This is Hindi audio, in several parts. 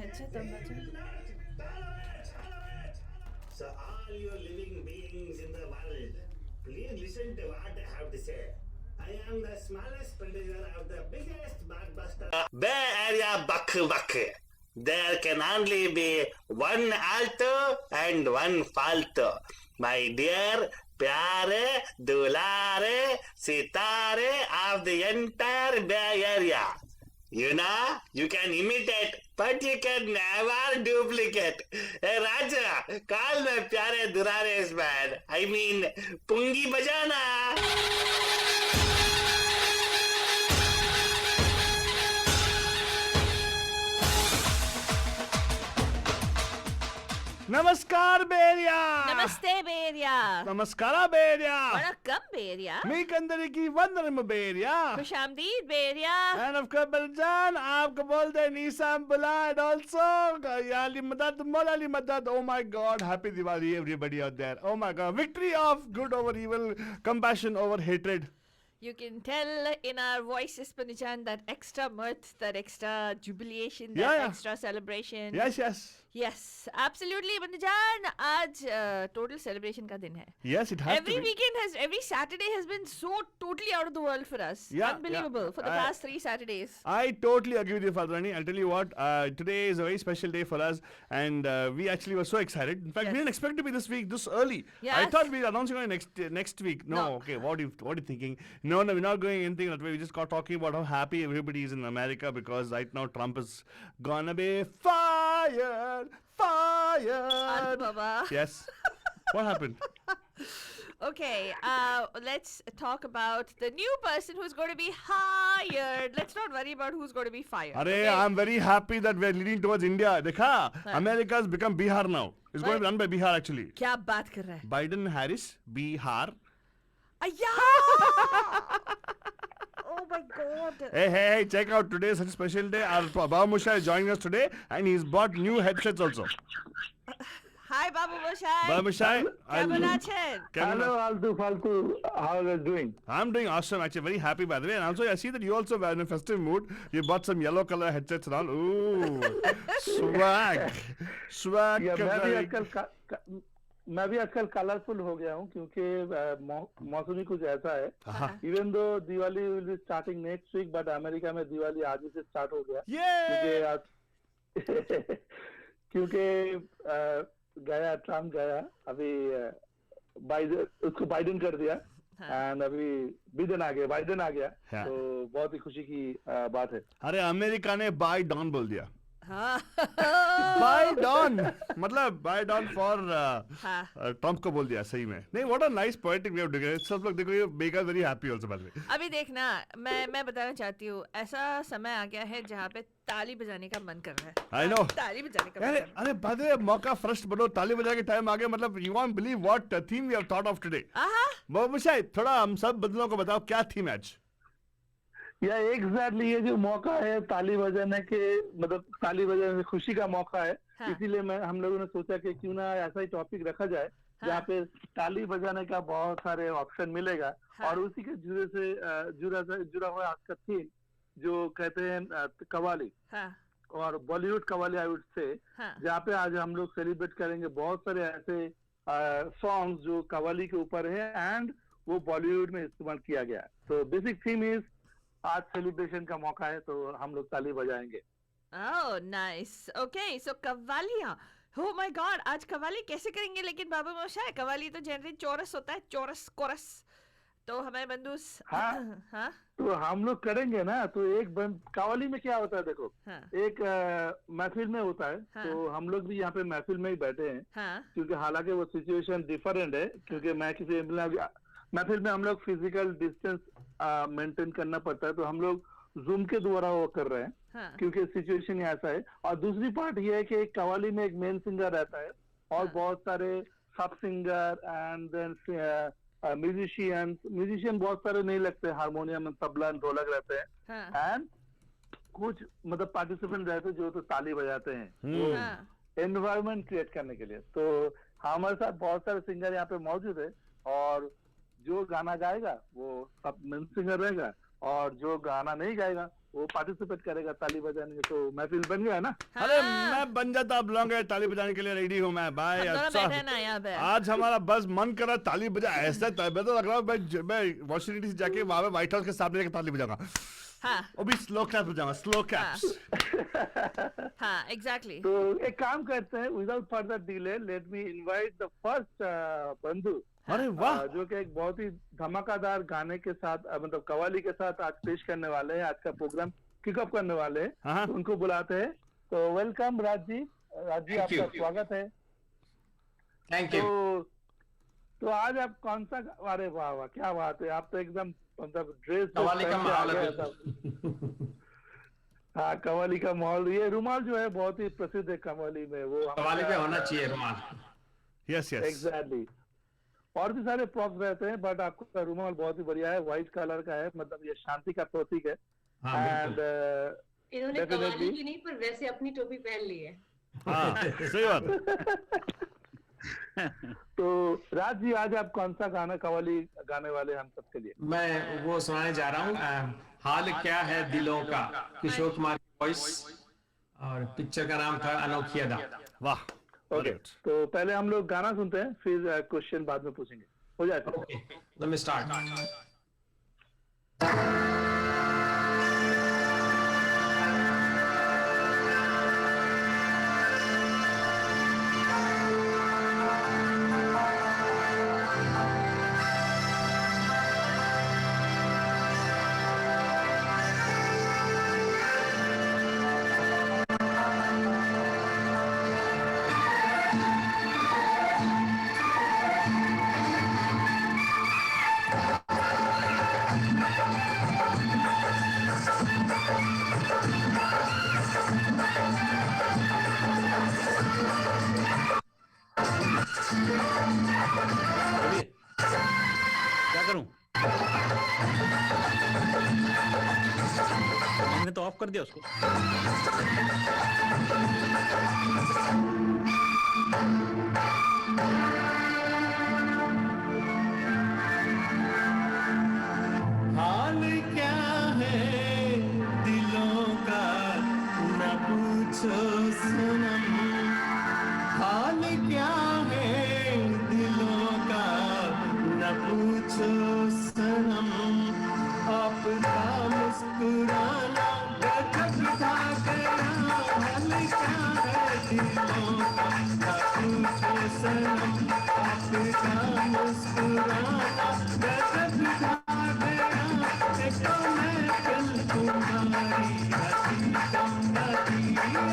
headset on button. So all you living beings in the world, please listen to what I have to say. I am the smallest producer of the biggest blockbuster Bay Area buck. There can only be one alto and one falto. My dear प्यारे दुलारे सितारे of the entire Bay Area. You know, you can imitate, but you can never duplicate. Hey Raja, call my प्यारे दुलारे man. I mean, pungi bajana. नमस्कार बेरिया Namaste, Beria. नमस्कारा बेरिया Vanakkam, Beria. మీకందరికి వందనము Bay Area Khushamdeed, Beria. and of course बलजान आपको बोलते हैं नीसाम बुला and also याली मदद मोलाली मदद oh my god happy Diwali everybody out there oh my god victory of good over evil compassion over hatred. You can tell in our voices, Panijan, that extra mirth, that extra jubilation, that Yeah. extra celebration. Yes Yes, absolutely, Panijan. आज total celebration का दिन है. yes it has Every to be. weekend every Saturday has been so totally out of the world for us. Yeah, Unbelievable yeah. for the past 3 Saturdays. I totally agree with you, Fadrani. I'll tell you what, today is a very special day for us, and we actually were so excited. In fact, we Yes. didn't expect to be this week, this early. I Yes. thought we'd announce it next week. No, No. okay, what are you thinking? No, we're not going anything that way. We just got talking about how happy everybody is in America because right now Trump is gonna be fired. Baba. Yes. What happened? Okay, let's talk about the new person who's going to be hired. Let's not worry about who's going to be fired. Arey, okay? I'm very happy that we're leading towards India. Dekha, America's become Bihar now. It's going to be run by Bihar actually. क्या बात कर रहा है? Biden Harris, Bihar. Ayya! Oh my God! Hey, check out today, such a special day. Our Baba Musha is joining us today and he's bought new headsets also. Hi, Babu Moshai. Baba Musha, क्या बोला छेन? Hello, Altu Faltu. How are you doing? I'm doing awesome, actually very happy by the way. And also I see that you also were in a festive mood. You bought some yellow color headsets and all. Ooh, swag. या मैं भी आजकल कलरफुल हो गया हूँ क्योंकि मौसमी कुछ ऐसा है. Even though Diwali will be starting next week but America में दिवाली आज ही से स्टार्ट हो गया. क्योंकि गया ट्रम्प गया अभी उसको बाइडेन कर दिया एंड अभी बिडेन आ गया तो बहुत ही खुशी की बात है. अरे अमेरिका ने बाय डॉन बोल दिया. हाँ. बाय डॉन मतलब बाय डॉन फॉर ट्रम्प को बोल दिया सही में. नहीं what a nice poetic way of doing it. सब लोग देखो ये make us very happy also by the way. अभी देखना मैं बताना चाहती हूँ ऐसा समय आ गया है जहाँ पे ताली बजाने का मन कर रहा है. आई नो ताली बजाने का मन अरे कर रहा है. अरे बदे मौका फर्स्ट बनो ताली बजा के टाइम आ गया. मतलब you won't believe what theme we have thought of today. Mohammed थोड़ा हम सब बदलों को बताओ क्या थीम है आज. या एग्जैक्टली ये जो मौका है ताली बजाने के मतलब ताली बजाने खुशी का मौका है. हाँ. इसीलिए हम लोगों ने सोचा कि क्यों ना ऐसा ही टॉपिक रखा जाए जहाँ पे ताली बजाने का बहुत सारे ऑप्शन मिलेगा. और उसी के जुड़ा हुआ आज का थीम जो कहते हैं कव्वाली और Bollywood qawwali I would say जहाँ पे आज हम लोग सेलिब्रेट करेंगे बहुत सारे ऐसे सॉन्ग्स जो कव्वाली के ऊपर है एंड वो बॉलीवुड में इस्तेमाल किया गया. तो बेसिक थीम इज आज सेलिब्रेशन का मौका है तो हम लोग ताली बजाएंगे. Oh, nice. Okay, so कव्वालियाँ. Oh my God, आज कव्वाली कैसे करेंगे लेकिन बाबा मोशाय? कव्वाली तो जनरली चौरस होता है, चौरस कोरस. तो हमारे बंदूस. हाँ. तो हम लोग करेंगे ना. तो एक कव्वाली में क्या होता है देखो. एक महफिल में होता है. तो हम लोग भी यहाँ पे महफिल में ही बैठे हैं क्योंकि हालांकि वो सिचुएशन डिफरेंट है क्योंकि मैं किसी महफिल में हम लोग फिजिकल डिस्टेंस मेंटेन करना पड़ता है. तो हम लोग जूम के द्वारा वो कर रहे हैं क्योंकि सिचुएशन ऐसा है. और दूसरी पार्ट ये है कि एक कव्वाली में एक मेन सिंगर रहता है और बहुत सारे सब सिंगर एंड देन म्यूजिशियन बहुत सारे नहीं लगते. हारमोनियम तबला ढोलक रहते हैं एंड कुछ मतलब पार्टिसिपेंट रहते हैं जो तो ताली बजाते हैं एनवायरमेंट क्रिएट करने के लिए. तो हमारे साथ बहुत सारे सिंगर यहाँ पे मौजूद है और जो गाना गाएगा वो सब मेन सिंगर रहेगा और जो गाना नहीं गाएगा वो पार्टिसिपेट करेगा ताली बजाने में, तो महफिल बन गया ना। अरे हाँ, मैं बन जाता, आप लोग ताली बजाने के लिए रेडी हूँ मैं भाई। हम दोनों अच्छा बैठे ना यहाँ पे। आज हमारा बस मन कर रहा है ताली बजा, ऐसा मैं तो लग रहा है मैं वॉशिंगटन डीसी जाके वहां पे व्हाइट हाउस के सामने जाके ताली बजाऊंगा। हाँ वो भी स्लो क्लैप्स बजाऊंगा, स्लो क्लैप्स। हाँ एग्जैक्टली। तो एक काम करते हैं, without further delay let me invite the first बंधु, अरे वाह, जो कि एक बहुत ही धमाकेदार गाने के साथ मतलब कव्वाली के साथ आज पेश करने वाले हैं, आज का प्रोग्राम किकअप करने वाले हैं। हाँ। तो उनको बुलाते हैं। तो वेलकम राज जी। राज जी आपका स्वागत है। Thank you. तो आज आप कौन सा, अरे वाह वाह क्या बात है, आप तो एकदम मतलब ड्रेस कव्वाली का माहौल है। हाँ कव्वाली का माहौल। ये रुमाल जो है बहुत ही प्रसिद्ध है कव्वाली में, वो कव्वाली पे होना चाहिए रुमाल। Yes yes exactly. और भी सारे प्रॉप्स रहते हैं, बट आपका रुमाल बहुत ही बढ़िया है, व्हाइट कलर का है, मतलब ये शांति का प्रतीक है। हाँ, एंड इन्होंने कव्वाली की नहीं पर वैसे अपनी टोपी पहन ली है। हाँ सही बात। तो राज जी आज आप कौन सा गाना कव्वाली गाने वाले हम सबके लिए? मैं वो सुनाने जा रहा हूँ, हाल क्या है दिलों का, किशोर कुमार की वॉइस, और पिक्चर का नाम था अनोखी अदा। वाह ओके, तो पहले हम लोग गाना सुनते हैं, फिर क्वेश्चन बाद में पूछेंगे, हो जाएगा? Okay, let me start. क्या करूं? मैंने तो ऑफ कर दिया उसको। हाल क्या है दिलों का न पूछो सनम, हाल क्या है दिलों का न पूछो सनम, आपका मुस्कुराना गजब ढा गया, हाल क्या है दिलों का न पूछो सनम, आपका मुस्कुराना गजब ढा गया, तो महफिल तुम्हारी हंसी कम न थी, तो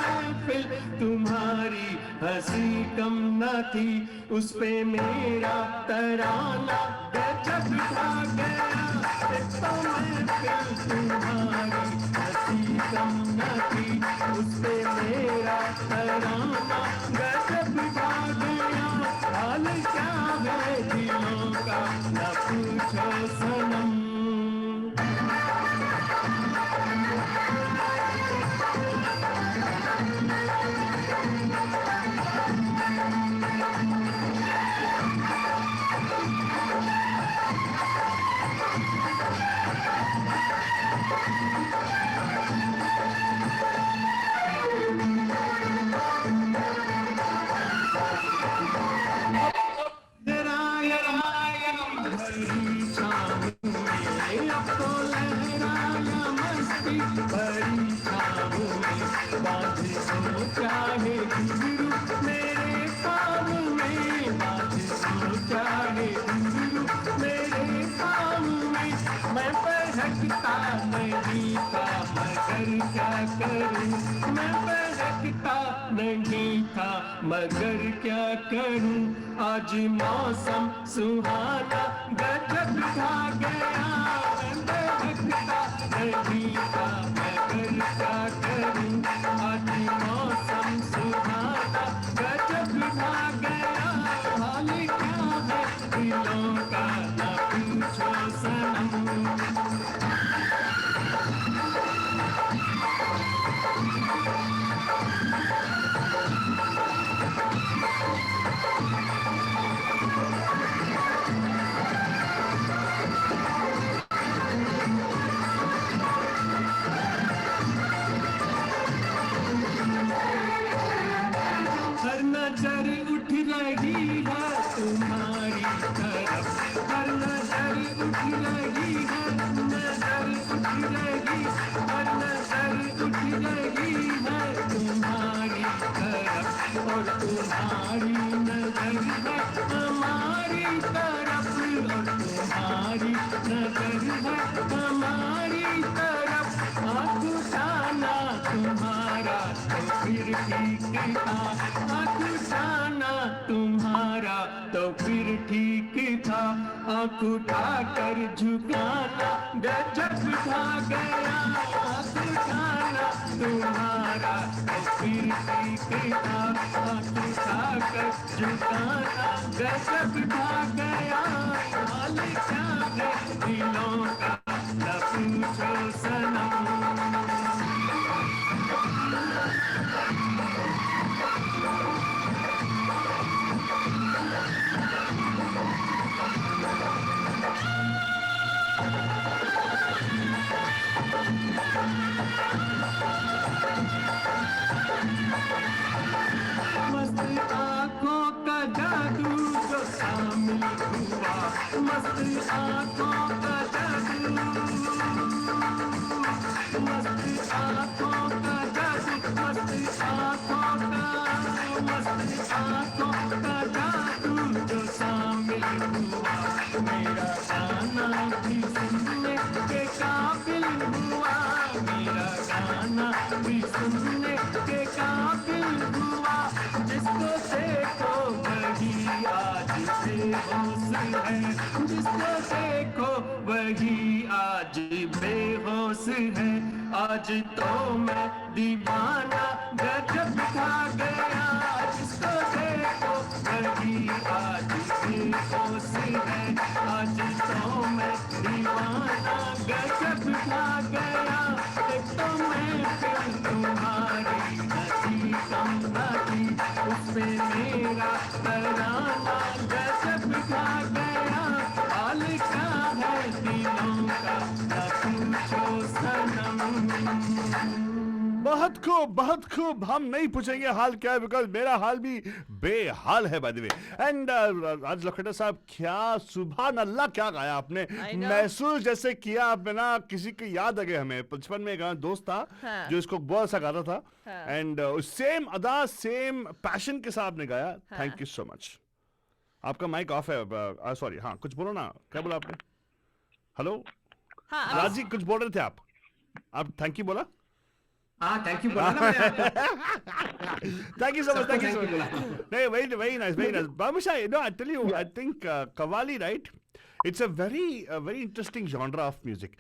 महफिल तुम्हारी हंसी कम न थी, उस पे मेरा तराना गजब ढा गया, तो महफिल तुम्हारी हंसी कम न थी, उस पे मेरा तराना गजब ढा गया, हाल क्या है दिलों का न पूछो सनम। चाहे गुरु मेरे काम में, चाहे गुरु मेरे काम में, मैं बहकता नहीं था मगर क्या करूं, मैं बहकता नहीं था मगर क्या करूं, आज मौसम सुहाना गजब ढा गया, मैं बहकता नहीं था मगर क्या करूं, आज मौसम सुहाना गजब ढा गया, हाल क्या है दिलों का न पूछो सनम। नजर उठ रही है तुम्हारी तरफ, हर नजर उठ रही है, नजर उठ रही, हर नजर उठ रही है तुम्हारी तरफ, और तुम्हारी नजर है हमारी तरफ, और तुम्हारी नजर है हमारी तरफ। आँख उठाना तुम्हारा तो फिर ठीक था, आँख उठाना तुम्हारा तो फिर ठीक था, आँख उठाकर झुकाना गजब था गया, आँख उठाना तुम्हारा तो फिर ठीक था, आँख उठाकर झुकाना गजब था गया। हाल क्या है दिलों का न पूछो सनम। मस्त आँखों का जादू जो शामिल हुआ, मस्त आँखों का जादू, मस्त आँखों का जादू, मस्त आँखों का, मस्त आँखों का जादू जो शामिल हुआ, मेरा गाना भी सुनने के काबिल हुआ, मेरा गाना भी सुनने के काबिल हुआ। जिसको देखो वही आज बेहोश है, जिसको देखो वही आज बेहोश है। आज तो मैं दीवाना गजब खा गया, जिसको देखो वही आज बेहोश है। आज तो मैं दीवाना गजब खा गया, एक तो मैं फिर तुम्हारी हंसी कम थी, उसमें मेरा तराना गजब खा गया। हाल क्या है दिलों का न पूछो सनम। बहुत खूब। हम नहीं पूछेंगे हाल क्या है, बिकॉज मेरा हाल भी बेहाल है बाय द वे। एंड राज लखटा साहब, क्या सुभान अल्लाह, क्या गाया आपने। I know. महसूस जैसे किया आपने ना, किसी की याद आ गई हमें। बचपन में एक दोस्त था हाँ. जो इसको बहुत सा गाता था, हाँ. एंड सेम अदा सेम पैशन के साथ आपने गाया। हाँ. Thank you so much. आपका माइक ऑफ है, सॉरी। हाँ, कुछ बोलो ना, क्या बोला आपने। हेलो हाँ, राज जी, कुछ बोल रहे थे आप थैंक यू बोला। हाँ, थैंक यू बोला ना मैंने आपको। Thank you so much. Thank you so Thank you, much. Bola. No, very nice, very nice. Babushai, no, I tell you, I think Qawwali, right? It's a very interesting genre of music.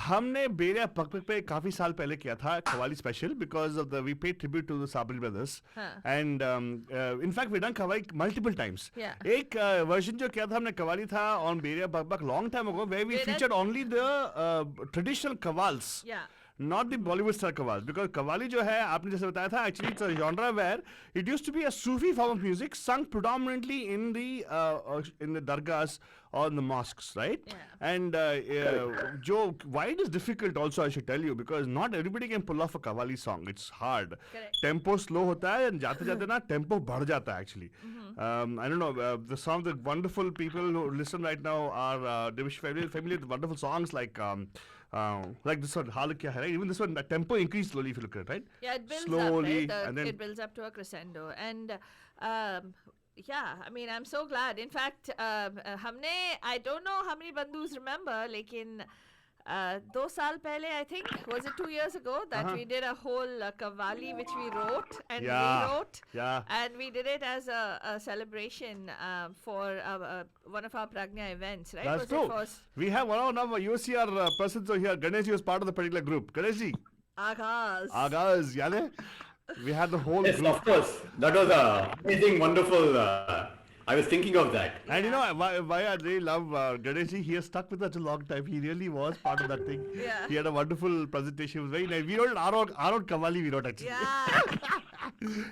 हमने बेरिया पकपक पे काफी साल पहले किया था qawwali special, because of the we pay tribute to the Sabri brothers, and in fact we done qawwali multiple times. Yeah. एक वर्जन जो किया था हमने कव्वाली था ऑन बेरिया पकपक long time ago, where we Where featured only the traditional qawwals, yeah. not the Bollywood style qawwal, because qawwali जो है आपने जैसे बताया था, actually it's a genre where it used to be a Sufi form of music sung predominantly in the dargahs or in the mosques, right? Yeah. And जो why it is difficult also, I should tell you, because not everybody can pull off a qawwali song. It's hard. Correct. Tempo slow होता है, and जाते जाते ना tempo बढ़ जाता है actually. I don't know, some of the wonderful people who listen right now are they wish familiar with wonderful songs like this one, Haal Kya Hai, right? Even this one, the tempo increased slowly if you look at it, right? Yeah, it builds Slowly, up, right? and then It builds up to a crescendo. And yeah, I mean, I'm so glad. In fact, हमने, I don't know how many bandus remember, लेकिन 2 साल पहले, I think, was it 2 years ago, that we did a whole Qawwali which we wrote and rewrote. Yeah. And we did it as a celebration for one of our Pragna events, right? That's Was true. it for We have one of our UCR persons over here. Ganesh ji was part of the particular group. Ganesh ji, Agaz? Agaz, yaad hai? We had the whole Yes, group. of course. That was amazing, wonderful. I was thinking of that. And you know why I really love Ganesh ji? He has stuck with us a long time. He really was part of that thing. Yeah. He had a wonderful presentation. It was very nice. We wrote our own Qawwali, we wrote actually. Yeah.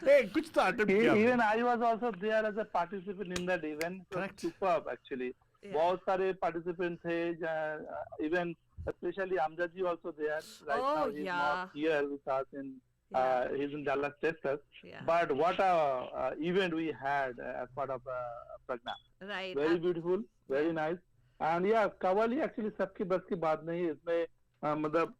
Hey, कुछ तो attempt किया. Even I was also there as a participant in that event. It was Correct. superb actually. Yeah. बहुत सारे participants थे, even especially Amjad ji also there. Right Oh, now he's yeah. not here with us in Yeah. He's in Dallas, Texas. Yeah. But what a event we had as part of Pragna. Right. Very beautiful, very nice. And yeah, qawwali actually सबकी बस की बात नहीं है इसमें। मतलब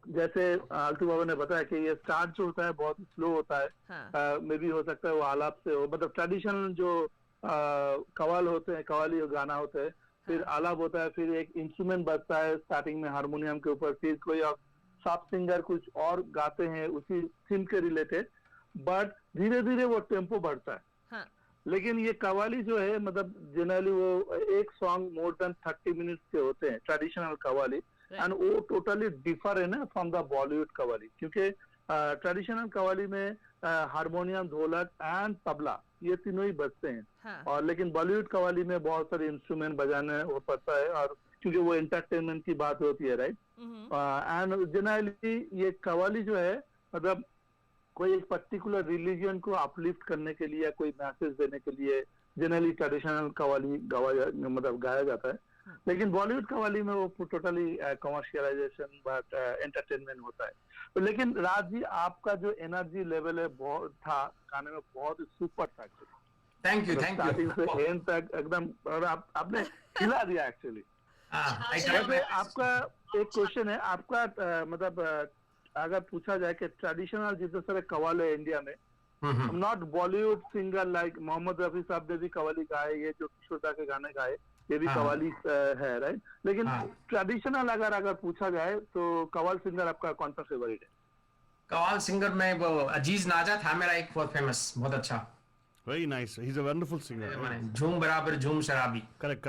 जैसे आलतू बाबा ने बताया कि ये स्टार्ट जो होता है बहुत स्लो होता है। हाँ. मे भी हो सकता है वो आलाप से हो, मतलब ट्रेडिशनल जो कव्वाल होते हैं, कव्वाली गाना होता है, फिर आलाप होता है, फिर एक इंस्ट्रूमेंट बजता है स्टार्टिंग में हारमोनियम के ऊपर, फिर कोई सब सिंगर कुछ और गाते हैं उसी थीम के रिलेटेड, बट धीरे धीरे वो टेम्पो बढ़ता है। हाँ. लेकिन ये कव्वाली जो है मतलब जनरली वो एक सॉन्ग मोर देन 30 मिनट्स के होते हैं, ट्रेडिशनल कव्वाली, एंड वो टोटली डिफर है ना फ्रॉम द बॉलीवुड कव्वाली, क्योंकि ट्रेडिशनल कव्वाली में हारमोनियम, ढोलक एंड तबला ये तीनों ही बजते हैं। हाँ. और लेकिन बॉलीवुड कव्वाली में बहुत सारे इंस्ट्रूमेंट बजाने वो पड़ता है, और क्योंकि वो एंटरटेनमेंट की बात होती है, राइट। एंड जनरली ये कव्वाली जो है मतलब कोई एक पर्टिकुलर रिलीजन को अपलिफ्ट करने के लिए या कोई मैसेज देने के लिए जनरली ट्रेडिशनल कव्वाली गाया जाता है। लेकिन बॉलीवुड कव्वाली में वो टोटली कमर्शियलाइजेशन बट एंटरटेनमेंट होता है। तो लेकिन राज जी आपका जो एनर्जी लेवल है बहुत था गाने में, बहुत सुपर था एक्चुअली। थैंक यू स्टार्टिंग से एंड तक एकदम, और आपने हिला दिया एक्चुअली। वैसे आपका एक क्वेश्चन है, आपका मतलब अगर पूछा जाए कि ट्रेडिशनल जितने सारे कव्वाल है इंडिया में, not Bollywood singer like Mohammed Rafi साहब ने भी कव्वाली गाए, ये जो किशोर दा के गाने गाए ये भी कव्वाली है, राइट। लेकिन ट्रेडिशनल अगर पूछा जाए तो कव्वाल सिंगर आपका कौन सा फेवरेट है? कव्वाल सिंगर में वो अजीज नाजा था मेरा एक बहुत फेमस, बहुत अच्छा। Very nice. He's a wonderful singer. झूम बराबर झूम शराबी। Correct.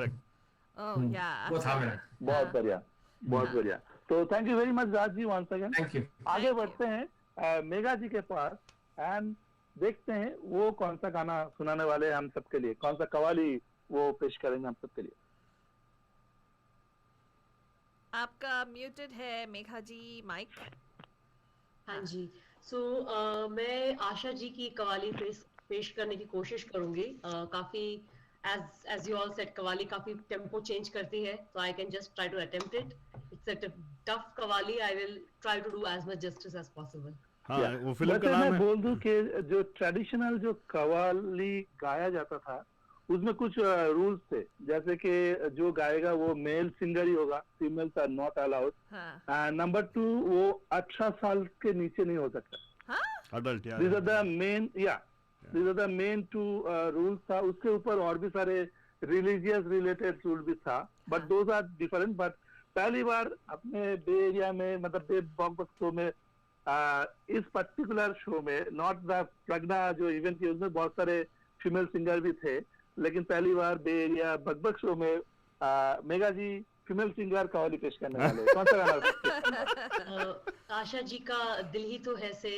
Oh yeah. वो था मेरा। बहुत बढ़िया, बहुत बढ़िया। तो thank you very much Raj ji once again. Thank you. आगे बढ़ते हैं मेघा जी के पास एंड देखते हैं वो कौन सा गाना सुनाने वाले हैं हम सबके लिए, कौन सा कव्वाली वो पेश करेंगे हम सबके लिए। आपका म्यूटेड है मेघा जी माइक। हाँ जी। सो मैं आशा जी की कवाली पेश करने की कोशिश करूंगी। काफी as you all said qawwali काफी टेम्पो चेंज करती है, so I can just try to attempt it. It's a tough qawwali. I will try to do as much justice as possible. हाँ, वो फिल्म का नाम मैं है। बोल दूं कि जो ट्रेडिशनल जो कव्वाली गाया जाता था उसमें कुछ रूल्स थे, जैसे कि जो गाएगा वो मेल सिंगर ही होगा, females are not allowed. Number 2 वो 18 साल के नीचे नहीं हो सकता। अडल्ट यार। These are the main two rules था। उसके ऊपर और भी सारे रिलीजियस रिलेटेड रूल भी था, but those are different. But पहली बार अपने बे एरिया में मतलब बे बॉक्स शो में इस पर्टिकुलर शो में, नॉट द प्रज्ञा जो इवेंट थी उसमें बहुत सारे फीमेल सिंगर भी थे, लेकिन पहली बार बे एरिया बकबक शो में मेगा जी फीमेल सिंगर कव्वाली पेश करने वाले। कौन सा गाना? आशा जी का दिल ही तो है से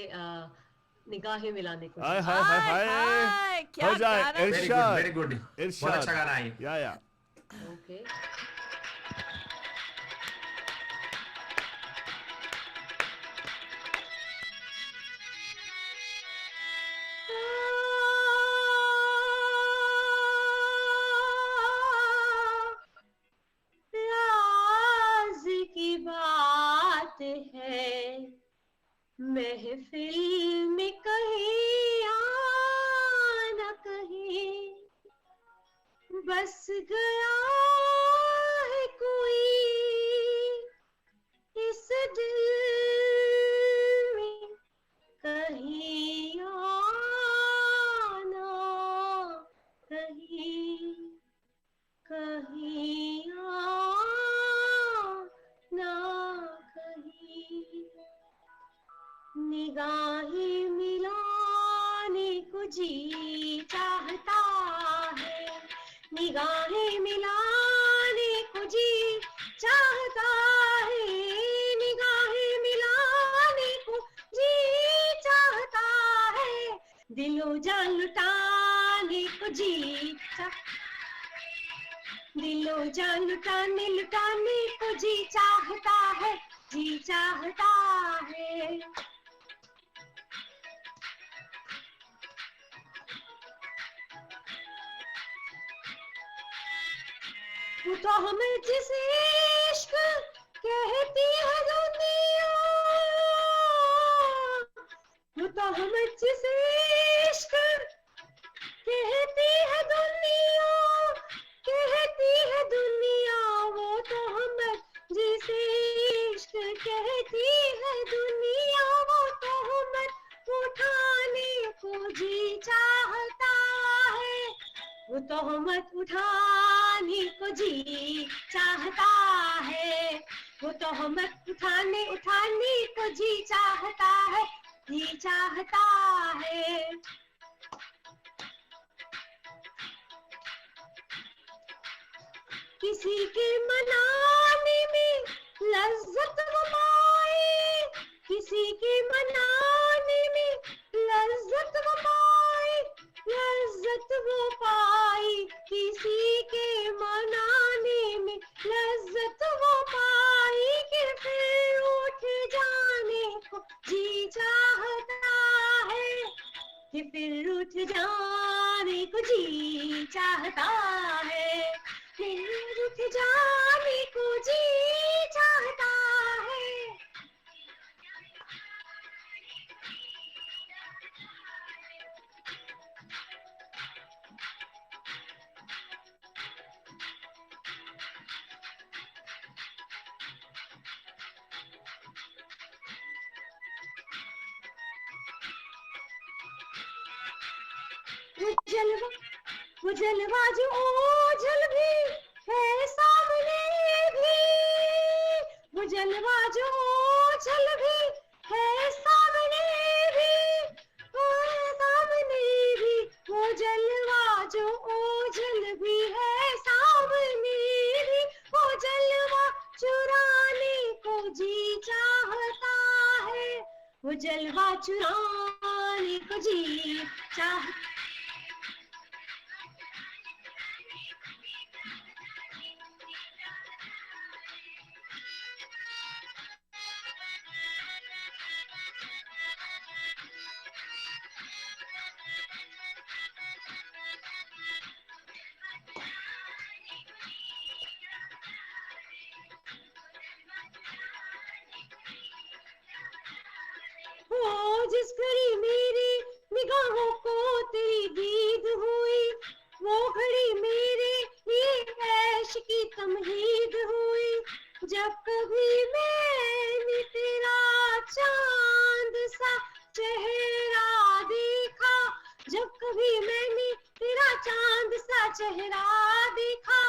निगाहें मिलाने को। हाय हाय हाय हाय, क्या हो जाए गाना है। इरशाद, वेरी गुड, बहुत अच्छा गाना है। या ओके। राज की बात है महफिल में कहीं आना कहीं बस गया है कोई इस दिल में कहीं आना कहीं कहीं आना कहीं निगाहें मिलाने को जी चाहता है, निगाहें मिलाने को जी चाहता है, निगाहें मिलाने को जी चाहता है, दिलो जान लुटाने को जी दिलो जान लुटाने को जी चाहता है, जी चाहता है। तू तो हमें जिस इश्क कहती है दुनिया, तोहमत जिसे इश्क कहती है दुनिया, कहती है दुनिया, वो तोहमत जिसे इश्क कहती है दुनिया, वो तोहमत उठाने को जी चाहता है, वो तोहमत उठाने को जी चाहता है, वो तोहमत उठाने को जी चाहता है, जी चाहता है। किसी के मनाने में लज्जत वो पाए, किसी के मनाने में लज्जत वो पाए, लज्जत वो पाए, किसी के मनाने में लज्जत वो पाए, कि फिर उठ जाने को जी चाहता है, कि फिर उठ जाने को जी चाहता है, फिर उठ जाने को जी चाहता है। वो जलवा जो ओझल भी है सामने भी, वो जलवा जो ओझल भी है सामने भी, वो सामने भी, वो जलवा जो ओझल भी है सामने भी, वो जलवा चुराने को जी चाहता है, वो जलवा चुराने को जी चाहता। जिस घड़ी मेरी निगाहों को तेरी दीद हुई, वो घड़ी मेरे लिए ऐश की तमहीद हुई, जब कभी मैंने तेरा चांद सा चेहरा देखा, जब कभी मैंने तेरा चांद सा चेहरा देखा,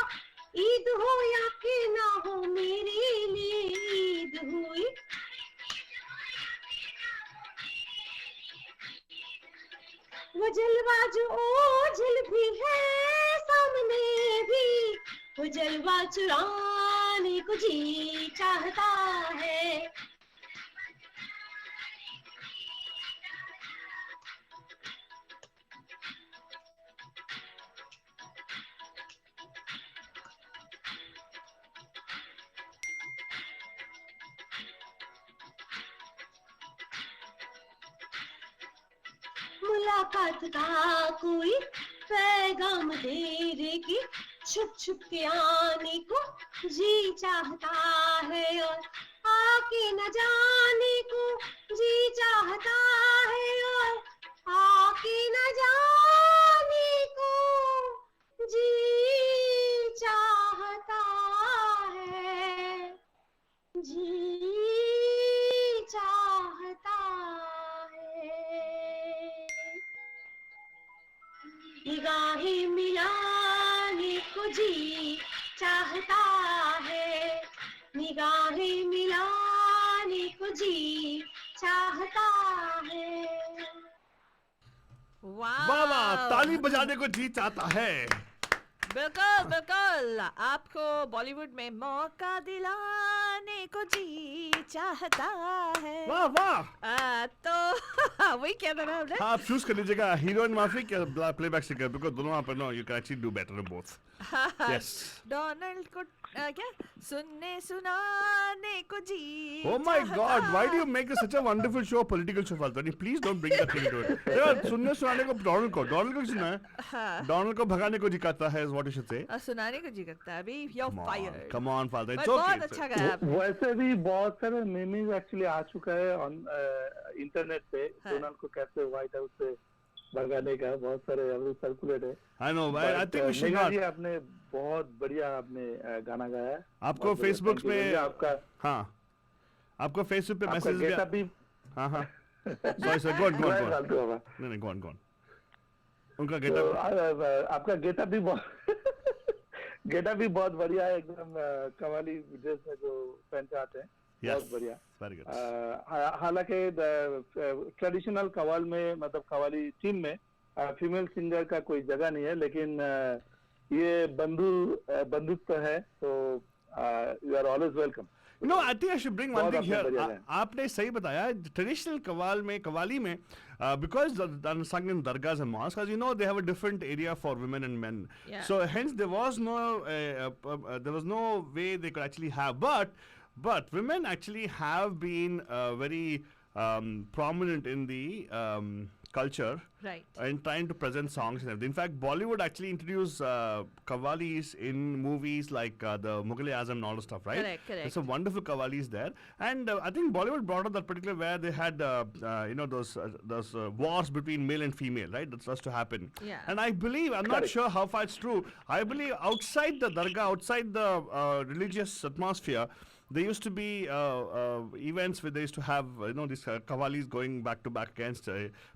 ईद हो या कि ना हो मेरे लिए ईद हुई। वो जलवा जो ओझल भी है सामने भी, वो जलवा चुराने को जी चाहता है। मुलाकात का कोई पैगाम देने की छुप छुप के आने को जी चाहता है, और आके न जाने को जी चाहता है, और आके न जाने को जी चाहता है, जी चाहता है। निगाहें मिलाने को जी चाहता है, निगाहें मिलाने को जी चाहता है। वाह वाह वाह, ताली बजाने को जी चाहता है। बिल्कुल बिल्कुल, आपको बॉलीवुड में मौका दिलाने को जी चाहता है। वाह वाह, तो वही कह रहा हूँ आप चूज कर लीजिएगा हीरोइन माफी क्या प्लेबैक सिंगर, बिकॉज दोनों आप know you can actually do better in both. Yes, Donald को क्या सुनने सुनाने को जी Oh my चाहता God! Why do you make this such a wonderful show, political show, Faltani? Please don't bring that thing into it. देखो, सुनने सुनाने को डोनाल्ड को सुना है, डोनाल्ड को भगाने को जी करता है, is what you should say. सुनाने को जी करता है। अभी you're fired। Come on, Faltani. It's बहुत okay. अच्छा गाया आपने। वैसे भी बहुत सारे मीम्स एक्चुअली आ चुका है ऑन इंटरनेट पे डोनाल्ड को कैसे व्हाइट हाउस से भगाने का बहुत सारे अभी सर्कुलेट है। I know, I think we should Megha not. जी आपने बहुत बढ़िया आपने गाना गाया है। आपको बहुत बढ़िया, फेसबुक thank you। पे भैया, आपका हाँ, आपको फेसबुक पे आपका मैसेज भी गेटअप भी हाँ हाँ sorry go on फालतू होगा। नहीं go on उनका तो गेटअप आपका गेटअप भी बहुत गेटअप भी बहुत बढ़िया है, एकदम कव्वाली ड्रेस में जो पहन के आते हैं, बहुत बढ़िया। Very good. हालांकि ट्रेडिशनल कव्वाल में मतलब कव्वाली टीम में फीमेल सिंगर का कोई जगह नहीं है, लेकिन ये बंधुत्व है, तो you are always welcome. No, I think I should bring one बहुत thing आपने here. बढ़िया है। आपने सही बताया, ट्रेडिशनल कवाली में because the sung in dargahs and mosques, as you know, they have a different area for women and men. Yeah. So hence there was no way they could actually have, but women actually have been very prominent in the culture. Right. In trying to present songs and everything. In fact, Bollywood actually introduced qawwalis in movies like the Mughal-e-Azam and all the stuff, right? Correct. There's some wonderful qawwalis there, and I think Bollywood brought up that particular where they had those wars between male and female, right? That starts to happen. Yeah. And I believe, I'm not sure how far it's true. I believe outside the dargah, outside the religious atmosphere, there used to be events where they used to have these qawwalis going back to back against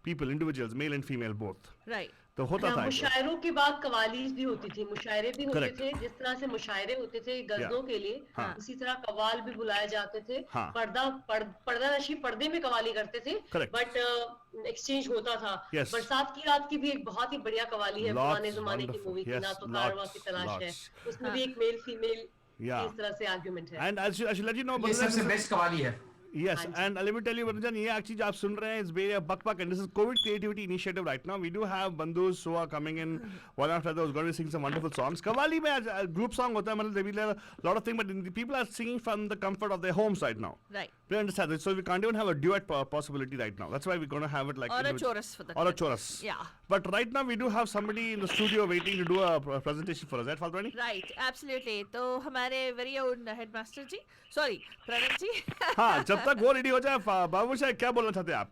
people, individuals, male and female both. Right. तो होता था मुशायरों के बाद कवालीज भी होती थी, मुशायरे भी होते Correct. थे, जिस तरह से मुशायरे होते थे गजलों के लिए, हाँ. उसी तरह कवाल भी बुलाए जाते थे। हाँ. पर्दा नशी पर्दे में कवाली करते थे, Correct. बट एक्सचेंज होता था। Yes. बरसात की रात की भी एक बहुत ही बढ़िया कवाली है, Lots, पुराने जमाने की wonderful. मूवी की, Yes, ना तो कारवां की lots, तलाश है, lots. उसमें भी एक मेल फीमेल Yeah. इस तरह से आर्गुमेंट है। And I should let you know, ये सबसे बेस्ट कवाली है। Yes, and let me tell you, Varanjan, ये actually जो आप सुन रहे हैं is very buck and this is COVID Creativity Initiative right now. We do have bandhus who are coming in one after the other who's going to be singing some wonderful songs. Qawwali में a group song होता है, मतलब there will be a lot of things, but the people are singing from the comfort of their homes right now. Right. Do you understand this? So we can't even have a duet possibility right now. That's why we're going to have it like Or a individual- chorus for that. or a matter. chorus. Yeah. But right now we do have somebody in the studio waiting to do a presentation for us. Right, Faltwani? Right, absolutely. तो हमारे very own headmaster जी, sorry, प्रणव जी। हाँ, जब तक वो रेडी हो जाए, बाबू साहब क्या बोलना चाहते हैं आप?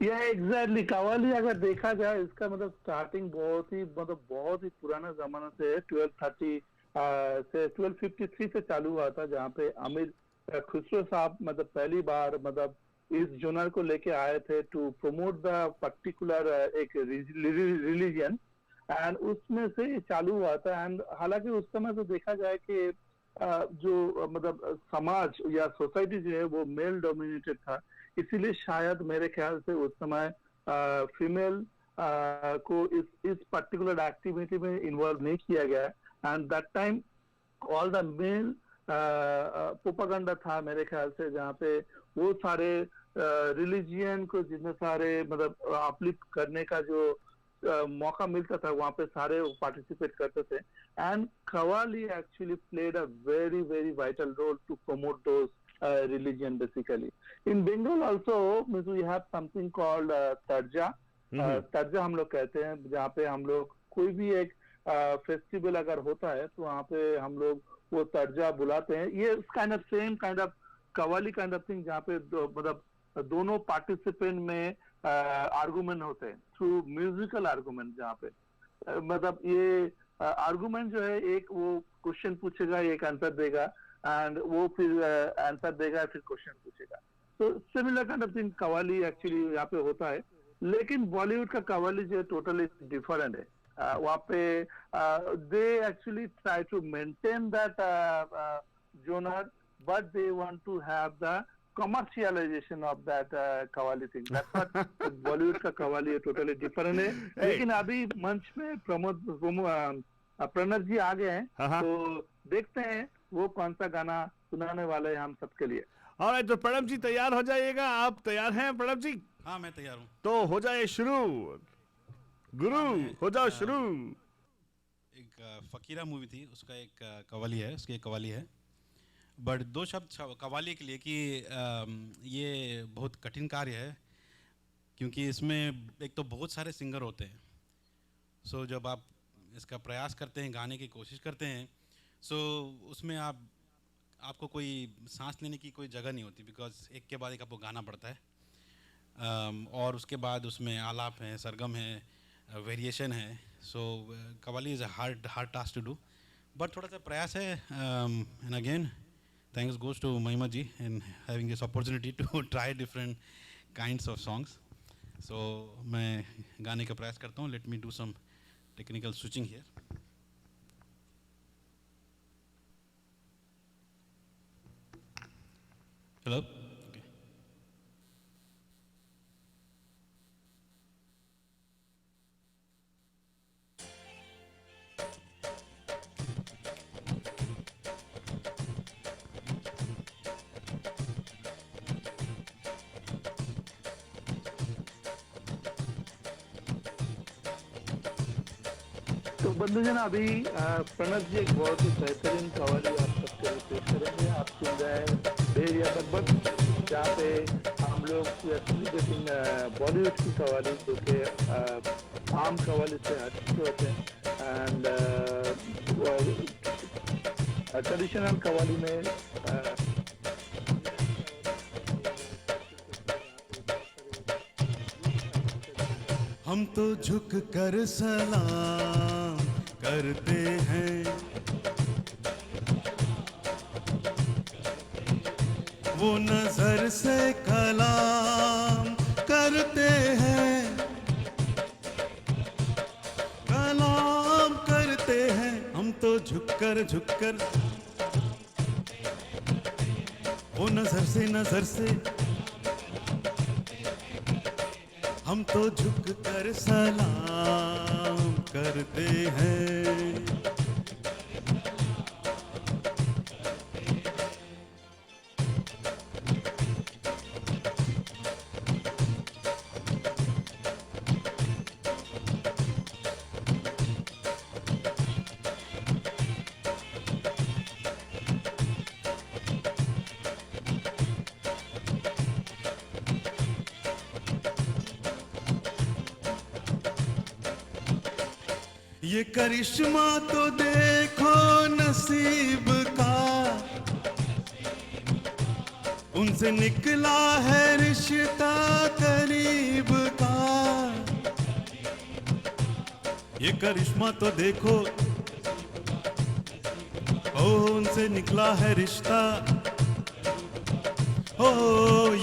यह एग्जैक्टली कव्वाली अगर देखा जाए, इसका मतलब स्टार्टिंग बहुत ही पुराना जमाना से 1230 से 1253 से चालू हुआ था, जहाँ पे अमीर खुसरो साहब मतलब पहली बार मतलब इस जोनर को लेके आए थे टू प्रमोट द पर्टिकुलर एक रिलीजन, एंड उसमें से ये चालू हुआ था। एंड हालांकि उस समय तो देखा जाए कि जो मतलब समाज या सोसाइटी जो है वो मेल डोमिनेटेड था, इसीलिए शायद मेरे ख्याल से उस समय फीमेल को इस पर्टिकुलर एक्टिविटी में इन्वॉल्व नहीं किया गया। And that time all the male propaganda था मेरे ख्याल से, जहाँ पे वो सारे रिलीजियन को जितने सारे मतलब अपलिफ्ट करने का जो मौका मिलता था, वहाँ पे सारे पार्टिसिपेट करते थे। And qawwali actually played a very very vital role to promote those religion basically. In Bengal also we have something called tarja. tarja हम लोग कहते हैं, जहाँ पे हम लोग कोई भी एक फेस्टिवल अगर होता है तो वहाँ पे हम लोग वो तर्जा बुलाते हैं। ये kind of same kind of qawwali kind of thing, जहाँ पे मतलब दोनों पार्टिसिपेंट में आर्गुमेंट होते हैं थ्रू म्यूजिकल आर्गुमेंट, जहाँ पे मतलब ये आर्गुमेंट जो है, एक वो क्वेश्चन पूछेगा, एक आंसर देगा, एंड वो फिर आंसर देगा, फिर क्वेश्चन पूछेगा। तो similar kind of thing qawwali actually यहाँ पे होता है। लेकिन बॉलीवुड का कव्वाली जो है टोटली डिफरेंट है। वहाँ पे they actually try to maintain that genre, but they want to have the commercialization of that qawwali thing. That's what Bollywood का कव्वाली है, टोटली डिफरेंट है। लेकिन अभी मंच में प्रणव जी आ गए हैं, तो देखते हैं वो कौन सा गाना सुनाने वाले हैं हम सबके लिए। Alright, तो प्रणव जी तैयार हो जाइएगा। आप तैयार हैं प्रणव जी? हाँ, मैं तैयार हूँ। तो हो जाए शुरू। गुरु हो जाओ शुरू। एक फकीरा मूवी थी, उसका एक कव्वाली है, उसकी एक कव्वाली है। बट दो शब्द कव्वाली के लिए कि ये बहुत कठिन कार्य है, क्योंकि इसमें एक तो बहुत सारे सिंगर होते हैं। सो जब आप इसका प्रयास करते हैं, गाने की कोशिश करते हैं, सो उसमें आपको कोई सांस लेने की कोई जगह नहीं होती, बिकॉज एक के बाद एक आपको गाना पड़ता है। और उसके बाद उसमें आलाप है, सरगम है, वेरिएशन है. So qawwali is a hard task to do, but थोड़ा सा प्रयास है. And again thanks goes to Mahima ji in having this opportunity to try different kinds of songs. So मैं गाने का प्रयास करता हूँ. Let me do some technical switching here. Hello. Okay. तो बंधुजन, अभी प्रणव जी एक बहुत ही बेहतरीन कवाली आप सबके लिए पेश करेंगे. आप सुन रहे हैं बेरिया बकबक, जहाँ पे हम लोग सेलिब्रेटिंग बॉलीवुड की कवाली, जो कि आम कवाली से हटके होते हैं. एंड ट्रेडिशनल कवाली में हम तो झुक कर सलाम करते हैं, वो नजर से कलाम करते हैं, कलाम करते हैं. हम तो झुक कर वो नजर से हम तो झुक कर सलाम करते हैं. ये करिश्मा तो देखो नसीब का, उनसे निकला है रिश्ता करीब का. ये करिश्मा तो देखो, ओ उनसे निकला है रिश्ता. ओ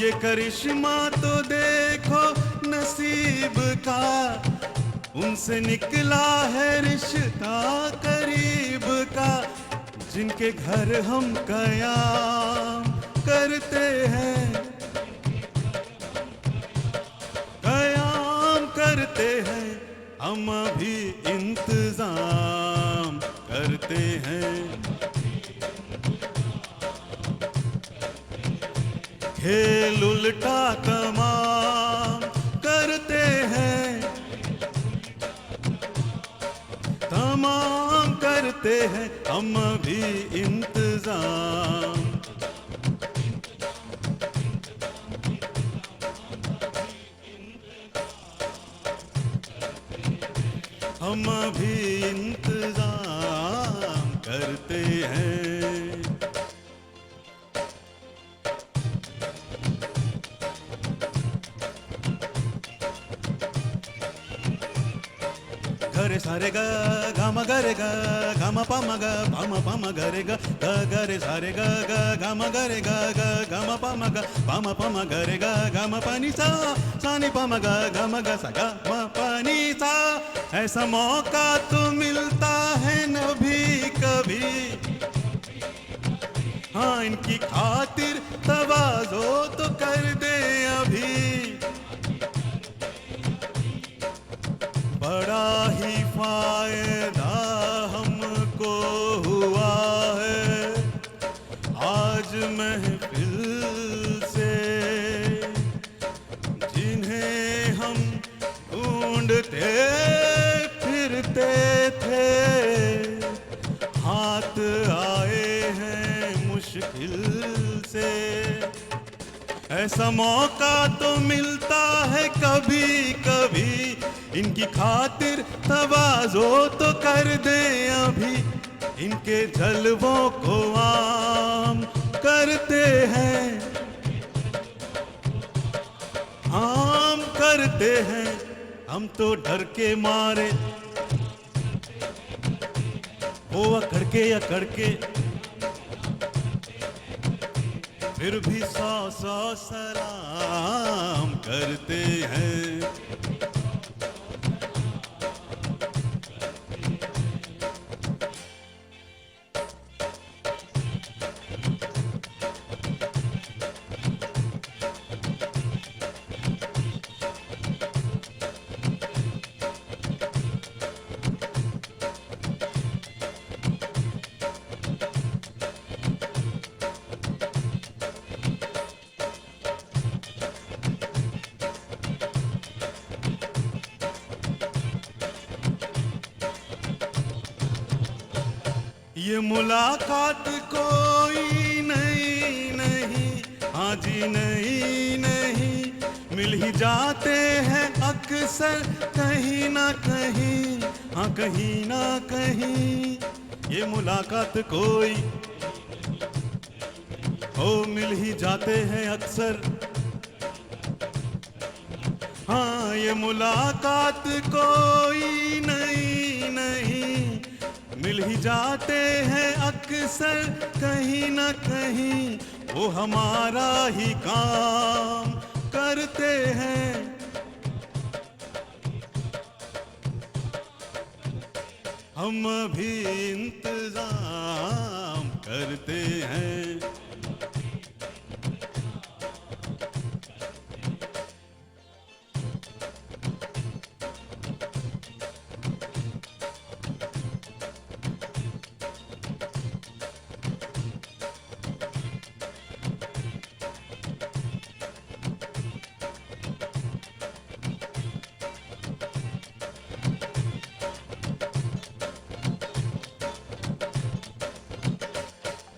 ये करिश्मा तो देखो नसीब का, उनसे निकला है रिश्ता करीब का. जिनके घर हम कयाम करते हैं, कयाम करते हैं. हम अभी इंतजाम करते हैं. खेल उल्टा तमाम करते हैं, तमाम करते हैं. हम भी इंतजाम हम भी इंतजाम करते हैं. गरे सारे गा गा म गरे गा गा म पा म गरे गा गा गरे सारे गा गा गा म गरे गा गा गा म पा म गरे गा गा म पा नी सा नी पा म गा म गा सा गा म पा नी सा. ऐसा मौका तो मिलता है न भी कभी, हाँ इनकी खातिर तवाज़ो तो कर दे अभी. बड़ा ही फायदा हमको हुआ है आज महफिल से, जिन्हें हम ढूंढते फिरते थे, हाथ आए हैं मुश्किल से. ऐसा मौका तो मिलता है कभी कभी, इनकी खातिर तवाज़ो तो कर दे अभी. इनके जलवों को आम करते हैं, हाँ करते हैं हम तो डर के मारे, वो अकड़ के फिर भी 100 सलाम करते हैं। ये मुलाकात कोई नहीं, हाँ जी नहीं, मिल ही जाते हैं अक्सर कहीं ना कहीं, हाँ कहीं ना कहीं। ये मुलाकात कोई मिल ही जाते हैं अक्सर, हाँ ये मुलाकात कोई नहीं, मिल ही जाते हैं अक्सर कहीं ना कहीं, वो हमारा ही काम करते हैं। हम भी इंतजाम करते हैं।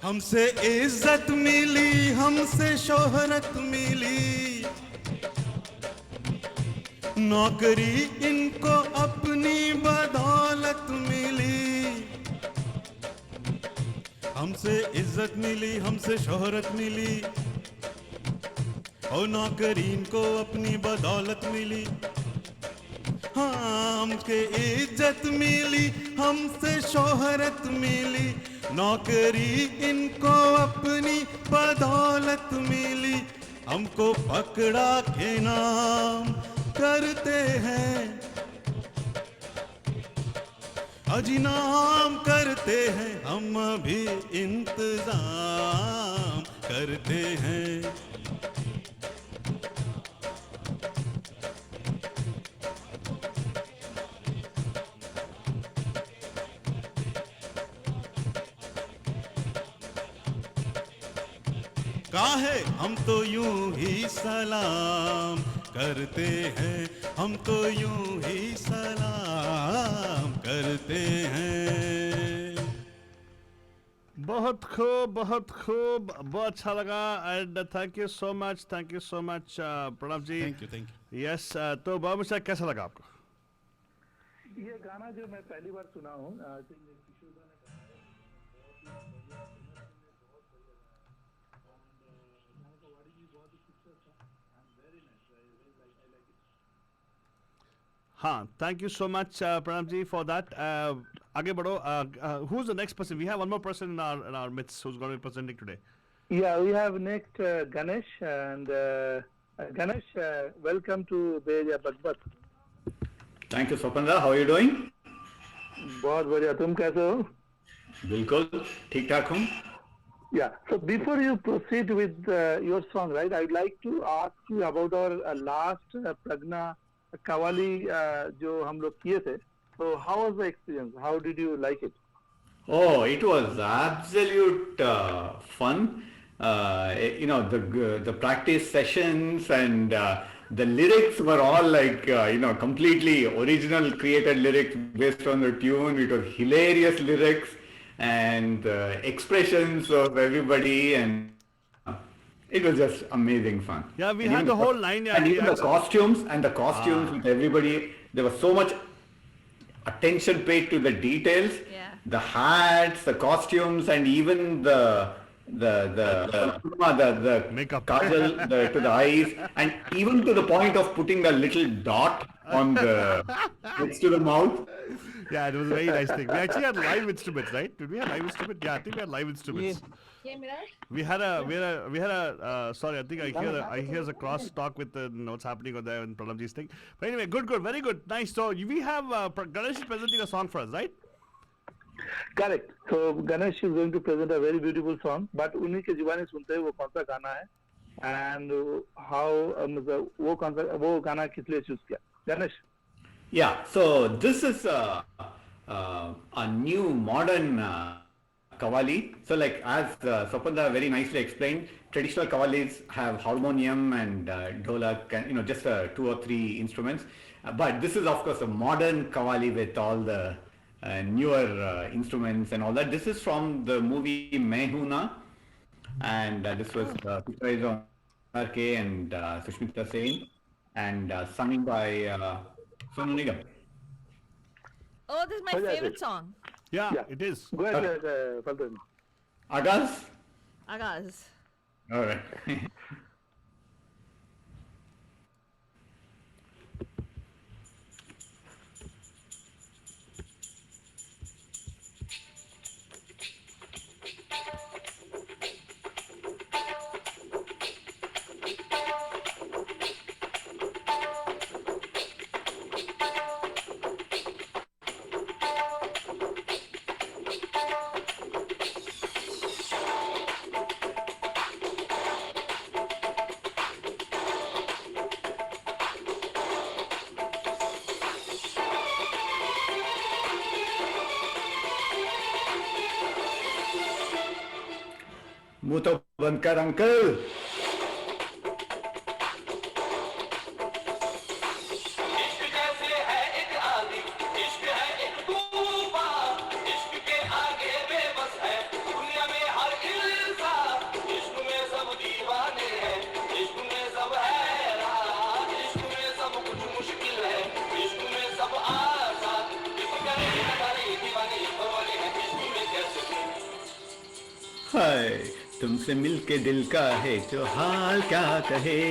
हमसे इज्जत मिली, हमसे शोहरत मिली, नौकरी इनको अपनी बदौलत मिली। हमसे इज्जत मिली, हमसे शोहरत मिली, और नौकरी इनको अपनी बदौलत मिली। हाँ हमके इज्जत मिली, हमसे शोहरत मिली, नौकरी इनको अपनी बदौलत मिली। हमको पकड़ा के नाम करते हैं, अजी नाम करते हैं, हम भी इंतजाम करते हैं। काहे हम तो यूं ही सलाम करते हैं, हम तो यूं ही सलाम करते हैं। बहुत खूब, बहुत खूब, बहुत अच्छा लगा। And thank you so much, Pranav ji. Thank you. Yes, तो बाबू साहब कैसा लगा आपको? ये गाना जो मैं पहली बार सुना हूँ, हाँ, thank you so much Pranav ji for that. आगे बढ़ो। Who is the next person? We have one more person in our midst who's going to be presenting today. Yeah, we have next Ganesh, and Ganesh, welcome to Bay Area Bagbat. Thank you, Swapnendra. How are you doing? बहुत बढ़िया, तुम कैसे हो? बिल्कुल ठीक ठाक हूँ। Yeah, so before you proceed with your song, right, I would like to ask you about our last Pragna Kavali जो हम लोग किए थे. So how was the experience? How did you like it? Oh, it was absolute fun. You know, the practice sessions and the lyrics were all like, you know, completely original created lyrics based on the tune. It was hilarious lyrics and expressions of everybody, and it was just amazing fun. Yeah, we And had even the whole line. And even the costumes with everybody, there was so much attention paid to the details. Yeah. The hats, the costumes, and even the the Makeup. kajal to the eyes, and even to the point of putting a little dot on the next to the mouth. Yeah, it was a very nice thing. We actually had live instruments, right? Did we have live instruments? Yeah, I think we had live instruments. We had a. Sorry, I think I hear a cross talk with what's happening on there and Pranamji's thing. But anyway, good, very good, nice. So we have Ganesh is presenting a song for us, right? Correct. So Ganesh is going to present a very beautiful song, but उन्हीं के जुबानी सुनते हैं वो कौन सा गाना है and how मतलब वो गाना किस लिए चूज किया Ganesh? Yeah, so this is a new modern kawali. So like as Swapanda very nicely explained, traditional kawalis have harmonium and dholak and just 2 or 3 instruments. But this is of course a modern kawali with all the newer instruments and all that. This is from the movie Mehuna, and this was pictured on RK and Sushmita Sen, and sung by Sonu Nigam. Oh, this is my favorite song. Yeah, it is. Go ahead, Falguni. Agaz? Agaz. All right. मुंह तो बंद कर अंकल. हाय तुमसे मिलके दिल का है जो हाल क्या कहे,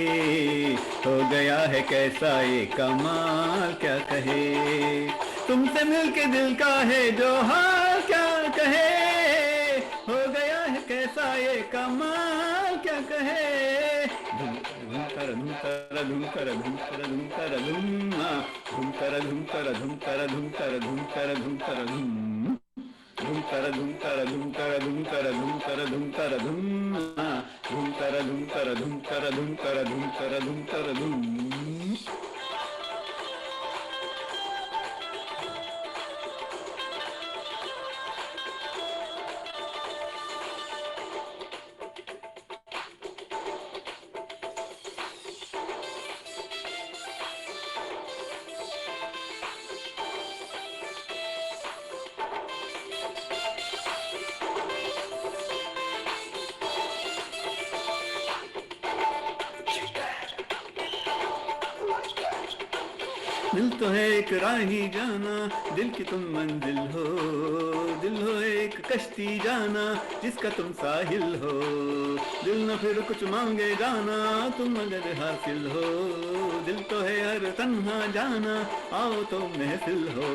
हो गया है कैसा ये कमाल क्या कहे. तुमसे मिलके दिल का है जो हाल क्या कहे, हो गया है कैसा ये कमाल क्या कहे. धूम कर धूम कर धूम कर धूम कर धूम कर धूम धूम कर धूम कर धूम कर धूम कर धूम कर धूम कर धूम धूम कर धूम कर धूम कर धूम कर धूम कर धूम कर धूम धूम कर धूम कर धूम कर धूम कर धूम कर धूम कर धूम. दिल तो है एक राही जाना, दिल की तुम मंजिल हो, दिल हो एक कश्ती जाना जिसका तुम साहिल हो. दिल न फिर कुछ मांगे जाना तुम अगर हासिल हो, दिल तो है हर तन्हा जाना आओ तो महफिल हो.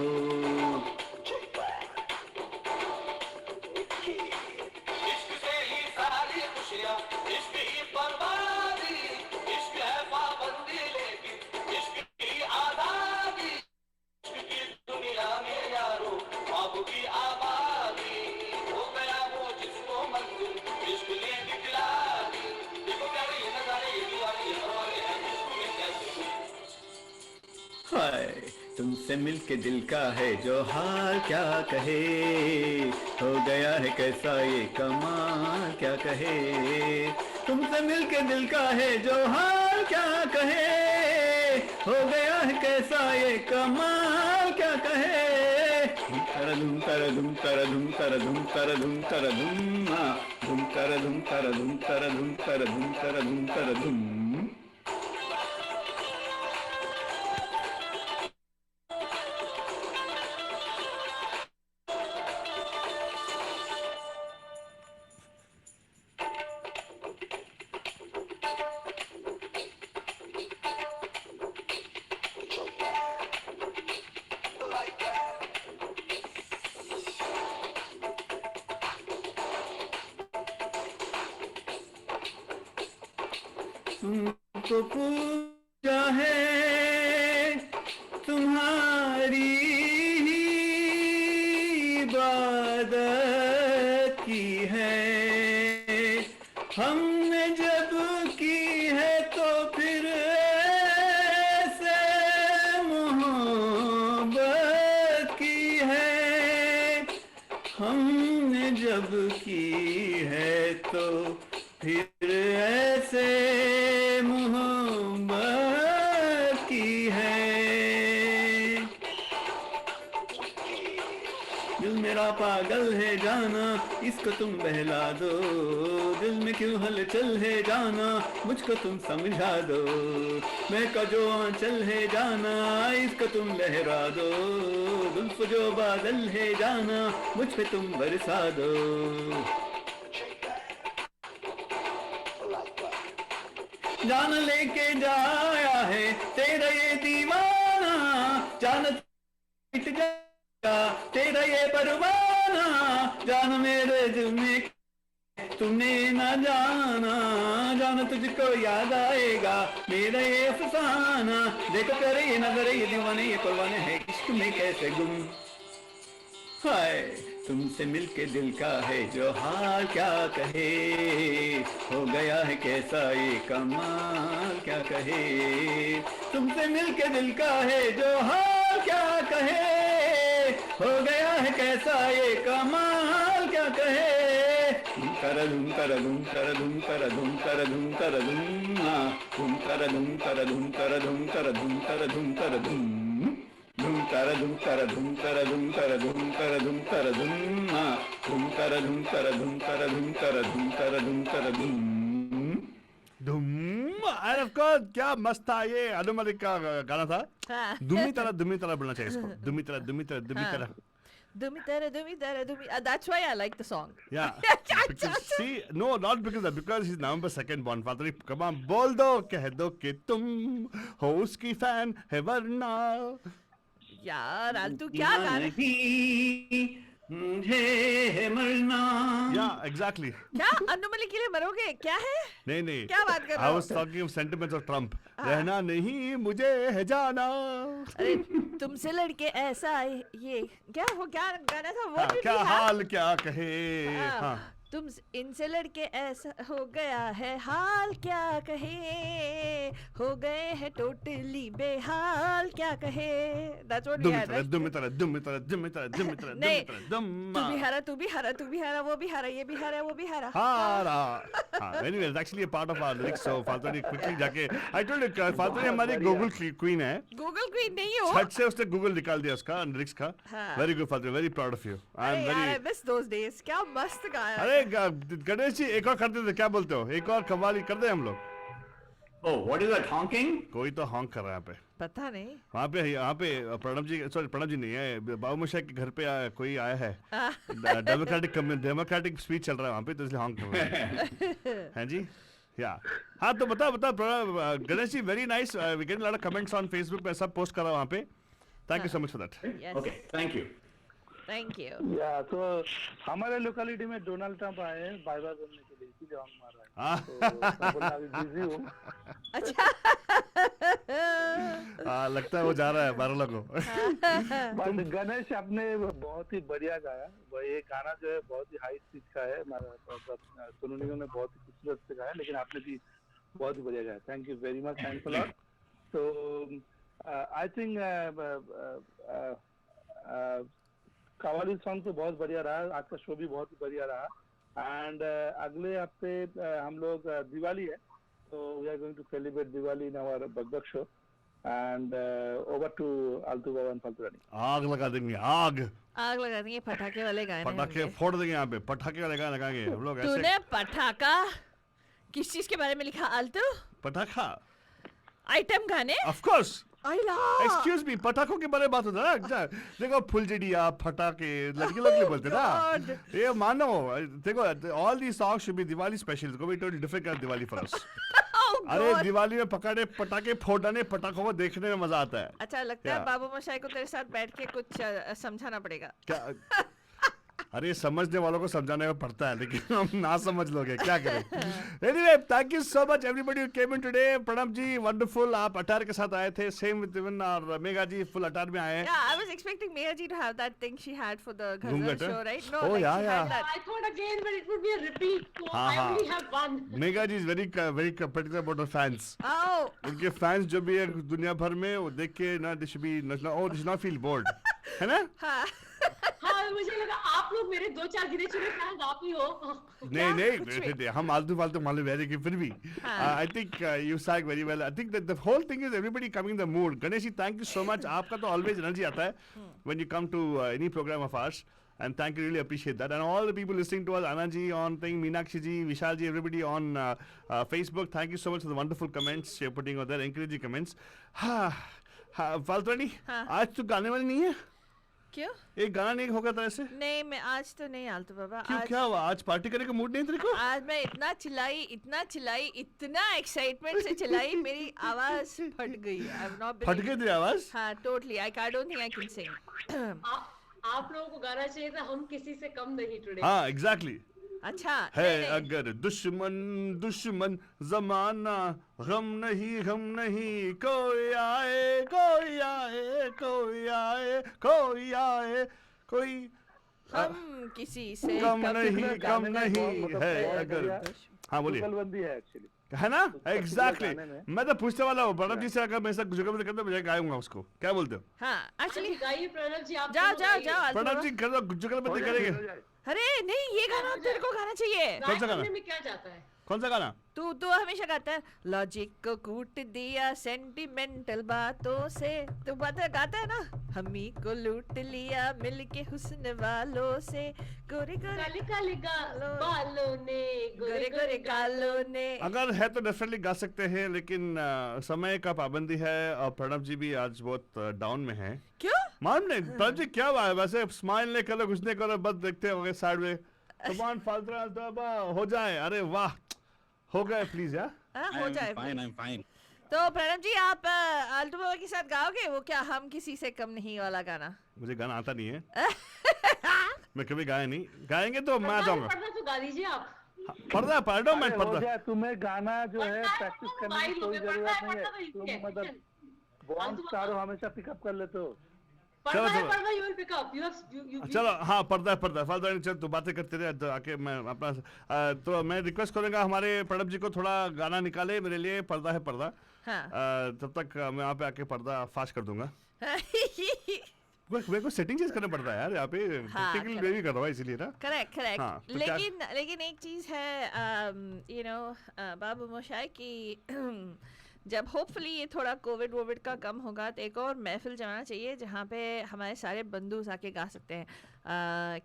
तुमसे मिलके दिल का है जो हाल क्या कहे, हो गया है कैसा ये कमाल क्या कहे. तुमसे मिलके दिल का है जो हाल क्या कहे, हो गया है कैसा ये कमाल क्या कहे. धूम कर धूम कर धूम कर धूम कर धूम कर धूम धूम कर धूम कर धूम कर धूम कर धूम कर धूम कर धूम. तुमको पूजा है, तुम्हारी ही इबादत की है। हमने जब की है तो फिर ऐसे मोहब्बत की है। हमने जब की है तो फिर ऐसे मोहब्बत की है। दिल मेरा पागल है जाना, इसको तुम बहला दो। दिल में क्यों हलचल है जाना, मुझको तुम समझा दो। महका जो आंचल है जाना, इसको तुम लहरा दो। जुल्फ जो बादल है जाना, मुझ पे तुम बरसा दो। जान लेके जाया है तेरा ये दीवाना, जान मिट जाएगा तेरा ये परवाना। जान मेरे दिल में तुमने ना जाना, जान तुझको याद आएगा मेरा ये अफसाना। देखो प्यारे ये नजर ये दीवाने ये परवाने हैं इश्क में कैसे गुम। हाय तुमसे मिलके दिल का है जो हाल क्या कहे, हो गया है कैसा ये कमाल क्या कहे। तुमसे मिलके दिल का है जो हाल क्या कहे, हो गया है कैसा ये कमाल क्या कहे। धुम कर धुम कर धुम कर धुम कर धुम कर धुम कर धुम धुम कर धुम कर धुम कर धुम कर धुम कर धुम कर धुम धुम कर धुम कर धुम कर धुम कर धुम कर धुम कर धुम धुम कर धुम कर धुम कर धुम कर धुम कर धुम कर धुम धूम। एंड ऑफ कोर्स क्या मस्त था ये, अनु मलिक का गाना था। हाँ। दुमी तरह बोलना चाहिए इसको, दुमी तरह Dumi tara dumi. That's why I like the song. Yeah. Because, see, no, not because of, because he's November 2nd born. Father, come on, बोल दो, कह दो कि तुम हो उसकी फैन है वरना। यार आज तू क्या गा रहा है? मुझे है मरना। Yeah, exactly. क्या अनु मलिक के लिए मरोगे? क्या है? नहीं क्या बात कर रहे I हो? was talking of sentiments of Trump. रहना नहीं मुझे है जाना। अरे तुमसे लड़के ऐसा ये क्या हो, क्या गाना था वो? हाँ, भी क्या हाँ? हाल क्या कहे। हाँ। तुम इनसे लड़के ऐसा हो गया है हाल क्या कहे, हो गए हैं टोटली बेहाल क्या कहे। That's what we had, right? दुमी तरह नहीं, तू भी हारा तू भी हारा तू भी हारा वो भी हारा ये भी हारा वो भी हारा। हारा। हाँ, anyway, it's actually a part of our lyrics. So फाल्तनी quickly जाके, I told you, फाल्तनी हमारी Google queen है। गूगल क्वीन नहीं हो। छट से उसने Google निकाल दिया उसका lyrics का। हाँ। Very good फाल्तनी, very proud of you. अरे यार I miss those days, क्या मस्त गाया। अरे गणेश जी एक और करते थे, क्या बोलते हो? एक और कव्वाली कर दे हम लोग। Oh, what is that honking? कोई तो हॉन्क कर रहा है यहाँ पे। पता नहीं। वहाँ पे प्रणब जी, सॉरी प्रणब जी नहीं है, बाबू मोशाय के घर पे कोई आया है। डेमोक्रेटिक स्पीच चल रहा है वहाँ पे, तो इसलिए हॉन्क कर रहा है। हैं जी? या हाँ, तो बता Ganesh ji, very nice. We get lot of comments on Facebook पे, सब पोस्ट कर रहा हूँ वहाँ पे। Thank you so much for that. Okay, thank you. Thank you. या तो हमारे लोकेलिटी में डोनाल्ड ट्रंप आए हैं बाय बाय बोलने के लिए, इसीलिए हम मार रहे हैं। तो मैं बोला अभी बिजी हूँ। अच्छा। लगता है वो जा रहा है बारला को। बट गणेश आपने बहुत ही बढ़िया गाया। वो ये गाना जो है बहुत ही हाई स्पीच का है, सोनू निगम ने बहुत ही खूबसूरत से गाया, लेकिन आपने भी बहुत ही बढ़िया गाया। Thank you very much, thanks a lot. तो आई थिंक कव्वाली सॉन्ग तो बहुत बढ़िया रहा, आज का शो भी बहुत ही बढ़िया रहा। एंड अगले हफ्ते हम लोग दिवाली है, तो we are going to celebrate Diwali in our Bakbak show. And over to Aaltu Baba and Faltu Rani. आग लगा देंगे, आग लगा देंगे, पटाखे वाले गाने। पटाखे फोड़ देंगे यहाँ पे, पटाखे वाले गाने लगाएंगे हम लोग। तूने पटाखा किस चीज के बारे में लिखा आलतू? पटाखा आइटम गाने? Of course. आइला एक्सक्यूज मी, पटाखों के बारे में बात होता है ना। देखो फुलझड़िया, फटाके, लड़के लोग नहीं बोलते ना। ये मानो, देखो all the songs should be Diwali special. Go we totally different kind Diwali for us. अरे दिवाली में पटाखे फोड़ने, पटाखों को देखने में मजा आता है। अच्छा लगता है बाबू मोशाय को तेरे साथ बैठ के कुछ समझाना पड़ेगा। क्या अरे समझने वालों को समझाने में पड़ता है, लेकिन हम ना समझ लोगे क्या करें. Anyway, thank you so much everybody who came in today. Pranab ji wonderful, आप अटार के साथ आए थे. Same with even our Megha ji full अटार में आए हैं. Yeah, I was expecting Meha ji to have that thing she had for the Ghazal Ghungat, show, right? No, Oh, like yeah, she yeah. had that. I thought again, but it would be a repeat. So हाँ, I हाँ. only have one. Megha ji is very particular about her fans. Oh, उनके फैंस जो भी है दुनिया भर में, वो देख के ना they should be not feel bored, है ना? हाँ. हाँ, मुझे लगा आप लोग मेरे 2-4 गिने चुने फैंस आप ही हो. नहीं, हम आलतू फालतू मालूम है लेकिन फिर भी I think you sang very well. I think that the whole thing is everybody coming in the mood. Ganesh ji, thank you so much. आपका तो always energy आता है when you come to any program of ours. And thank you, really appreciate that. And all the people listening to us, Anna ji on thing, Meenakshi ji, Vishal ji, everybody on Facebook, thank you so much for the wonderful comments you're putting out there, encouraging comments. फालतू आज तो गाने वाली नहीं है. क्यों? एक गाना नहीं होगा था ऐसे? नहीं, मैं आज तो नहीं आलतू बाबा. क्यों, क्या हुआ? आज पार्टी करने का मूड नहीं तेरे को? आज मैं इतना चिल्लाई, इतना एक्साइटमेंट से चिल्लाई, मेरी आवाज फट गई. फट गई तेरी आवाज? हाँ, totally. I don't think I can sing. आप लोगों को गाना चाहिए था, हम किसी से कम नहीं टुडे. हाँ, exactly. अच्छा. है नहीं. अगर दुश्मन जमाना गम नहीं कोई आए कोई हम किसी से कम नहीं है अगर. हाँ बोलिए. जुगलबंदी है एक्चुअली, है ना? एग्जैक्टली. गाने में. मैं तो पूछने वाला हूँ प्रणब जी से, अगर मैं ऐसा जुगलबंदी करता मैं गाऊंगा उसको. क्या बोलते हो? हाँ, actually गाइए प्रणव जी, आप जाओ दोनों गाइए. प्रणब जी कर दो, जुगलबंदी करेंगे. अरे नहीं, ये गाना तेरे को गाना चाहिए. कौन सा गाना? गाने में क्या जाता है? कौन सा गाना? तू हमेशा गाता है लॉजिक को कूट दिया सेंटिमेंटल बातों से. तू गाता है ना, हमी को लूट लिया मिलके हुस्न वालों से, गोरे काले काले बालों ने, गोरे गोरे गालों ने. अगर है तो डेफिनेटली गा सकते हैं, लेकिन समय का पाबंदी है और प्रणब जी भी आज बहुत डाउन में हैं. क्यों? मालूम नहीं प्रणब जी क्या हुआ है. वैसे स्माइल नहीं करो, कुछ नहीं करो, बस देखते होंगे साइड में. कमान फालतू हो जाए. अरे वाह, हो गए प्लीज. यार हो जाए. I'm fine. तो प्रणब जी, आप आल्टो बाबा के साथ गाओगे वो क्या हम किसी से कम नहीं वाला गाना? मुझे गाना आता नहीं है. मैं कभी गाया नहीं. गाएंगे तो मैं आ जाऊंगा. पढ़ना तो गा दीजिए आप. पढ़ो मैं हो पढ़ता. जाए. तुम्हें गाना जो है पढ़ना है प्रैक्टिस तो करने की मोबाइल कोई में पढ़ना जरूरत है, नहीं पढ़ना है. तो तुम इसी है. मतलब बॉन्ड स्टार हो, हमेशा पिकअप कर लेते हो. चलो. you will pick up. You चलो हाँ, पर्दा फालतू नहीं. चल तू बातें करते रहे तो आके मैं अपना तो मैं रिक्वेस्ट करूंगा हमारे प्रणब जी को थोड़ा गाना निकाले मेरे लिए. पर्दा है पर्दा. हाँ. तब तक मैं यहाँ पे आके पर्दा फास्ट कर दूंगा. मेरे को सेटिंग चेंज करना पड़ता है यार यहाँ पे. टेक्निकल मैं भी कर रहा हूँ इसीलिए ना. करेक्ट. हाँ, तो लेकिन एक चीज है, यू नो बाबू मोशाय की जब होपफुली ये थोड़ा कोविड का कम होगा तो एक और महफिल जमाना चाहिए जहाँ पे हमारे सारे बंदूस आके गा सकते हैं.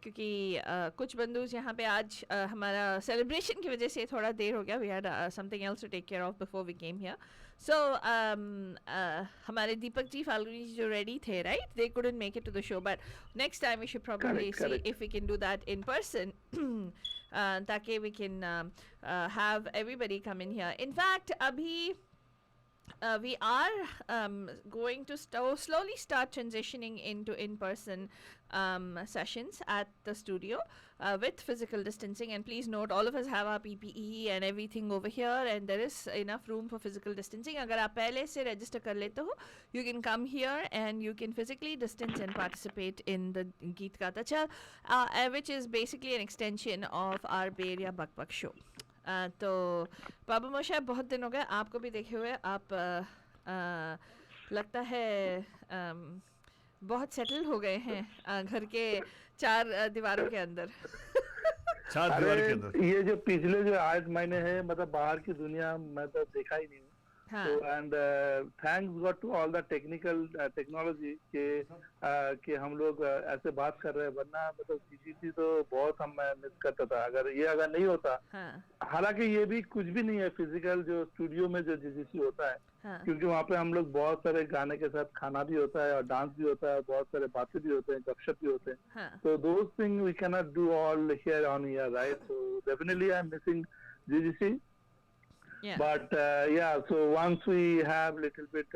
क्योंकि कुछ बंदूस यहाँ पे आज हमारा सेलिब्रेशन की वजह से थोड़ा देर हो गया. We had something else to take care of before we came here. So हमारे दीपक जी फाल्गुनी जी जो रेडी थे, right, they couldn't make it to the show, but next time we should probably see if we can do that in person, ताकि we can have everybody come in here. In fact we are going to slowly start transitioning into in-person sessions at the studio with physical distancing. And please note, all of us have our PPE and everything over here, and there is enough room for physical distancing. Agar aap pehle se register kar lete ho, you can come here and you can physically distance and participate in the Geet Gata Chal, which is basically an extension of our Bay Area Bak Bak show. तो बाबू मोशाय बहुत दिन हो गए आपको भी देखे हुए. आप लगता है बहुत सेटल हो गए हैं घर के 4 दीवारों के अंदर. 4 दीवार के अंदर. ये जो पिछले जो 8 महीने हैं, मतलब बाहर की दुनिया मैं तो देखा ही नहीं. हाँ. So and thanks God to all the technical technology कि हम लोग ऐसे बात कर रहे हैं. वरना मतलब जीजीसी तो बहुत हम मिस करता था अगर नहीं होता. हाँ. हालांकि ये भी कुछ भी नहीं है फिजिकल जो स्टूडियो में जो जीजीसी होता है. हाँ. क्योंकि वहाँ पे हम लोग बहुत सारे गाने के साथ खाना भी होता है और डांस भी होता है, बहुत सारे बातें भी होते हैं, गपशप भी होते हैं. हाँ. So those things we cannot do all here on here, right? So definitely I'm missing GGC. Yeah. But yeah, so once we have little bit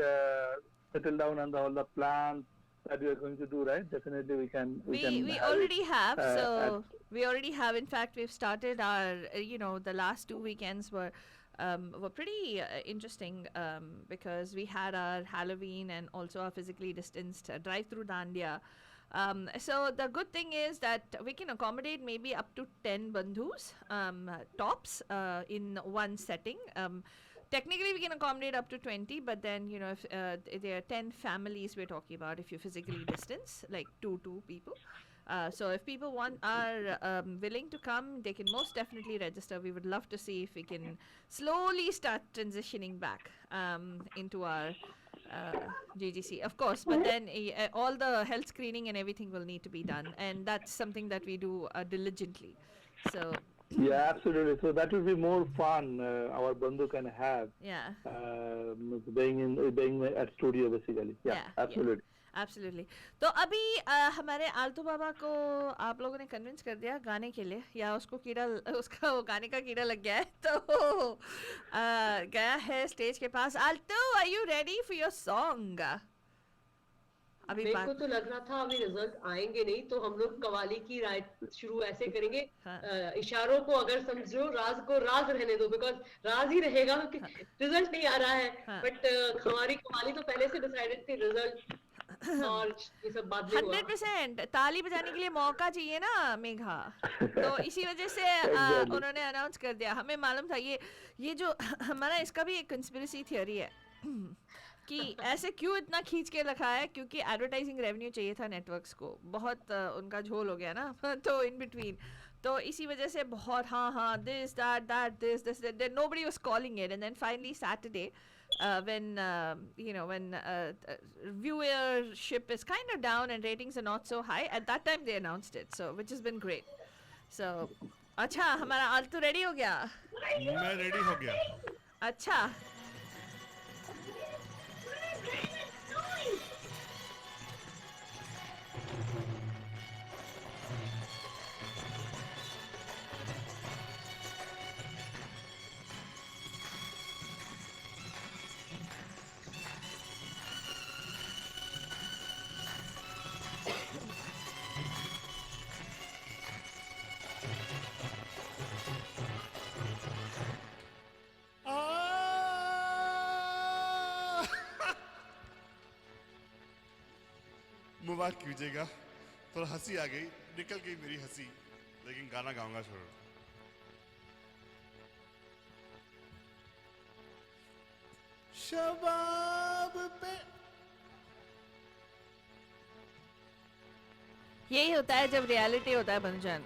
settled down on all the plans that we are going to do, right? Definitely we can We have already it, have. So at- we already have. In fact, we've started our. The last 2 weekends were pretty interesting because we had our Halloween and also our physically distanced drive-through Dandiya. So the good thing is that we can accommodate maybe up to 10 bandhus tops in one setting. Technically, we can accommodate up to 20, but then, if there are 10 families we're talking about, if you physically distance, like two people. So if people are willing to come, they can most definitely register. We would love to see if we can slowly start transitioning back into our GGC, of course. But then all the health screening and everything will need to be done, and that's something that we do diligently. So yeah, absolutely. So that will be more fun. Our bandhu can have yeah. being at studio basically. Yeah, Yeah, absolutely. Absolutely. तो अभी हमारे आलतू बाबा को आप लोगों ने कन्विंस कर दिया गाने के लिए, या उसका वो गाने का कीड़ा लग गया है, तो गया है स्टेज के पास. Aaltu, are you ready for your song? अभी मेरे को तो लग रहा था अभी रिजल्ट आएंगे नहीं, तो हम लोग कवाली की राय शुरू ऐसे करेंगे. इशारों को अगर समझो, राज को राज रहने दो, बिकॉज राज ही रहेगा क्योंकि रिजल्ट नहीं आ रहा है. बट हमारी कवाली तो पहले से डिसाइडेड थी, रिजल्ट और ये सब बात नहीं हुआ. 100% ताली बजाने के लिए मौका चाहिए ना मेघा, तो इसी वजह से उन्होंने अनाउंस कर दिया. हमें मालूम था ये जो हमारा, इसका भी एक कंस्पिरेसी थियोरी है कि ऐसे क्यों इतना खींच के रखा है, क्योंकि एडवर्टाइजिंग रेवेन्यू चाहिए था नेटवर्क्स को. बहुत उनका झोल हो गया ना तो इन बिटवीन, तो इसी वजह से बहुत हाँ this this that nobody was calling it. And then finally Saturday when viewership is kind of down and ratings are not so high, at that time they announced it, so which has been great. So अच्छा, हमारा आलतू रेडी हो गया? मैं रेडी हो गया. अच्छा, मुबारक कीजिएगा. थोड़ा हंसी आ गई, निकल गई मेरी हंसी, लेकिन गाना गाऊंगा छोड़ो. शबाब पे यही होता है जब रियलिटी होता है बंजान.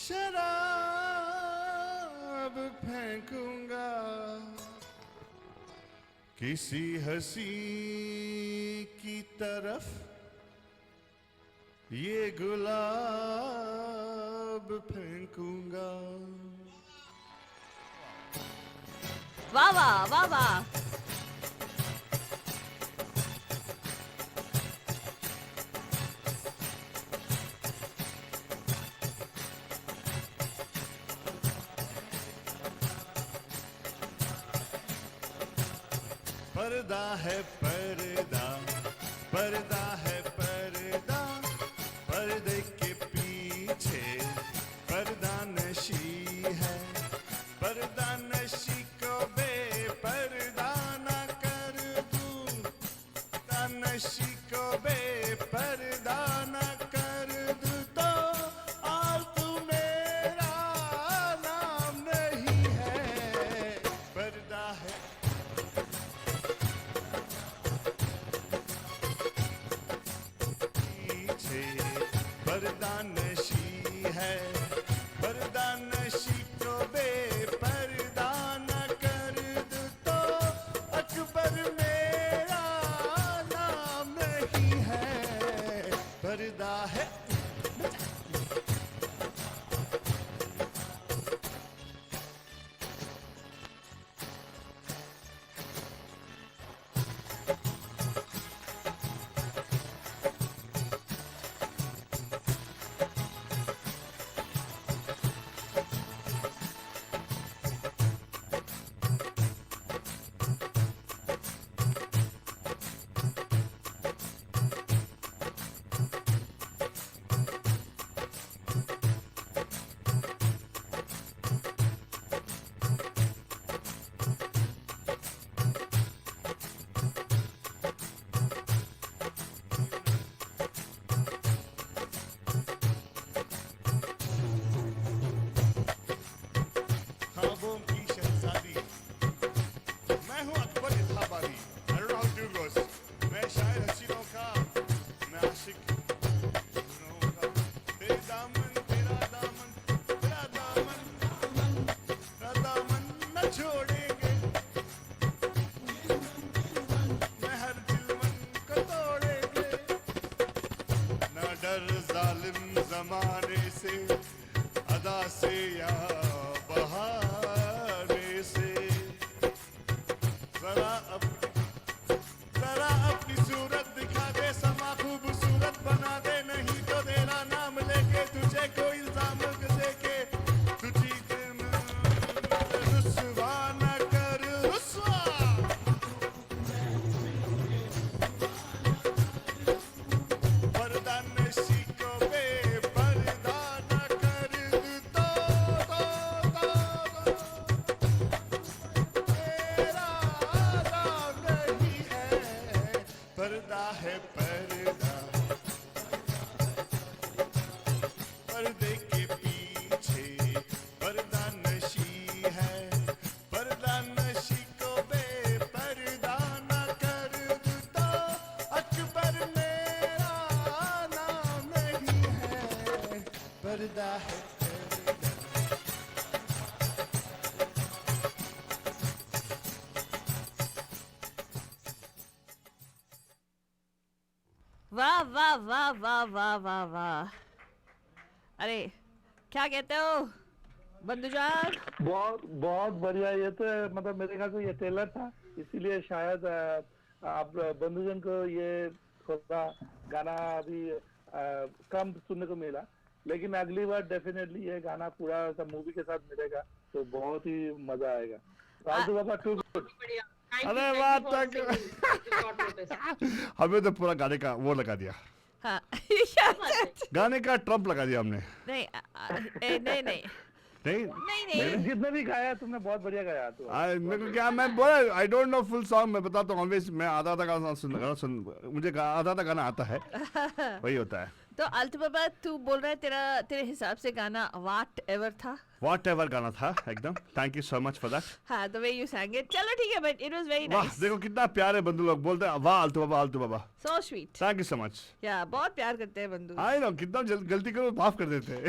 शराब फेंकूंगा किसी हंसी की तरफ, ये गुलाब फेंकूंगा. वाह वाह वाह वाह. पर्दा है पर्दा, पर्दा है पर्दा, पर्दे के पीछे पर्दा नशी है. पर्दा नशी को बेपर्दा न कर दूं, पर्दा नशी को बेपर्दा न कर दूं, तो आज तू मेरा नाम नहीं है. पर्दा है पर्दा नशी है, पर्दा नशी को बेपर्दा न कर दूं, तो अकबर मेरा नाम नहीं है. पर्दा है दिन जमाने से, अदा से या बहाने से, जरा अपनी सूरत दिखा दे, समा खूबसूरत बना दे, नहीं तो तेरा नाम लेके तुझे कोई इल्जाम दे के तुझी रुस्वा न कर रुस्वा। पर्दा नशी को बेपर्दा न कर दो, तेरा नाम नहीं है, पर्दा है पर्दा, पर्दे के पीछे पर्दा नशी है, पर्दा नशी को बेपर्दा न कर दो, अकबर मेरा नाम नहीं है, पर्दा है पर्दा। वाह वाह वाह वाह वाह वाह वाह। अरे क्या कहते हो बंधुजान? बहुत बहुत बढ़िया। ये तो मतलब मेरे ख्याल से ये ट्रेलर था, इसीलिए शायद आप बंधुजन को ये थोड़ा गाना अभी कम सुनने को मिला, लेकिन अगली बार डेफिनेटली ये गाना पूरा सब मूवी के साथ मिलेगा तो बहुत ही मजा आएगा। राजू बाबा टू गुड। बढ़िया। अरे वाह, thank you. हमें तो पूरा गाने का वो लगा दिया, हाँ गाने का ट्रम्प लगा दिया हमने। नहीं नहीं नहीं नहीं नहीं नहीं जितने भी गाया तुमने बहुत बढ़िया गाया। तो मेरे को क्या, मैं बोला I don't know full song, मैं बताता हूँ ऑलवेज, मैं आधा आधा गाना सुन मुझे आधा आधा गाना आता है, वही होता है। तो अल्त बाबा तू बोल रहा है तेरे हिसाब से गाना व्हाट एवर था? व्हाट एवर गाना था एकदम। Thank you so much for that. हाँ, the way you sang it। चलो ठीक है, बट इट वाज वेरी वाह, नाइस। देखो कितना प्यार है, बंधु लोग बोलते हैं वाह Aaltu Baba Aaltu Baba. So sweet. Thank you so much. या बहुत प्यार करते हैं बंधु। आई नो, कितना गलती करो माफ कर देते हैं।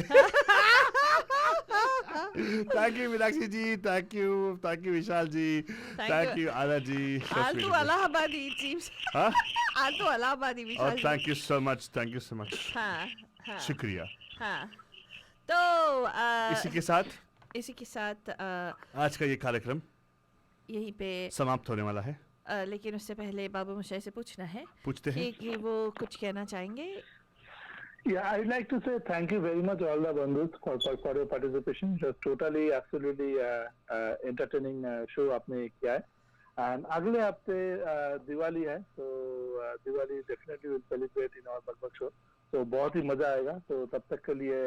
Thank you Meenakshi ji, thank you Vishal ji, thank you Ala ji. Aaltu Allahabadi chief. हाँ, आल्तू इलाहाबादी और Vishal. Thank you so much, thank you so much. हाँ हाँ शुक्रिया। हाँ। तो इसी के साथ आज का ये कार्यक्रम यहीं पे समाप्त होने वाला है। लेकिन उससे पहले बाबू मुशाई से पूछना है पूछते हैं कि वो कुछ कहना चाहेंगे। Yeah, I'd like to say thank you very much all the bandhus for your participation. It was totally, absolutely entertaining show आपने किया है। And अगले हफ्ते दिवाली है, तो Diwali definitely will celebrate in our बकबक show. तो बहुत ही मजा आएगा। तो तब तक के लिए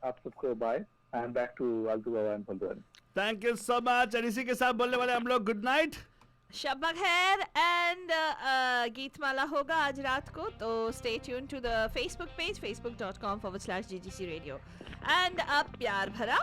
आप सबको bye and back to Aaltu Baba and बंधुआन। Thank you so much. और इसी के साथ बोलने वाले हम लोग गुड नाइट, शब खैर एंड गीतमाला होगा आज रात को, तो stay tune to the Facebook page facebook.com/GGC Radio and अब प्यार भरा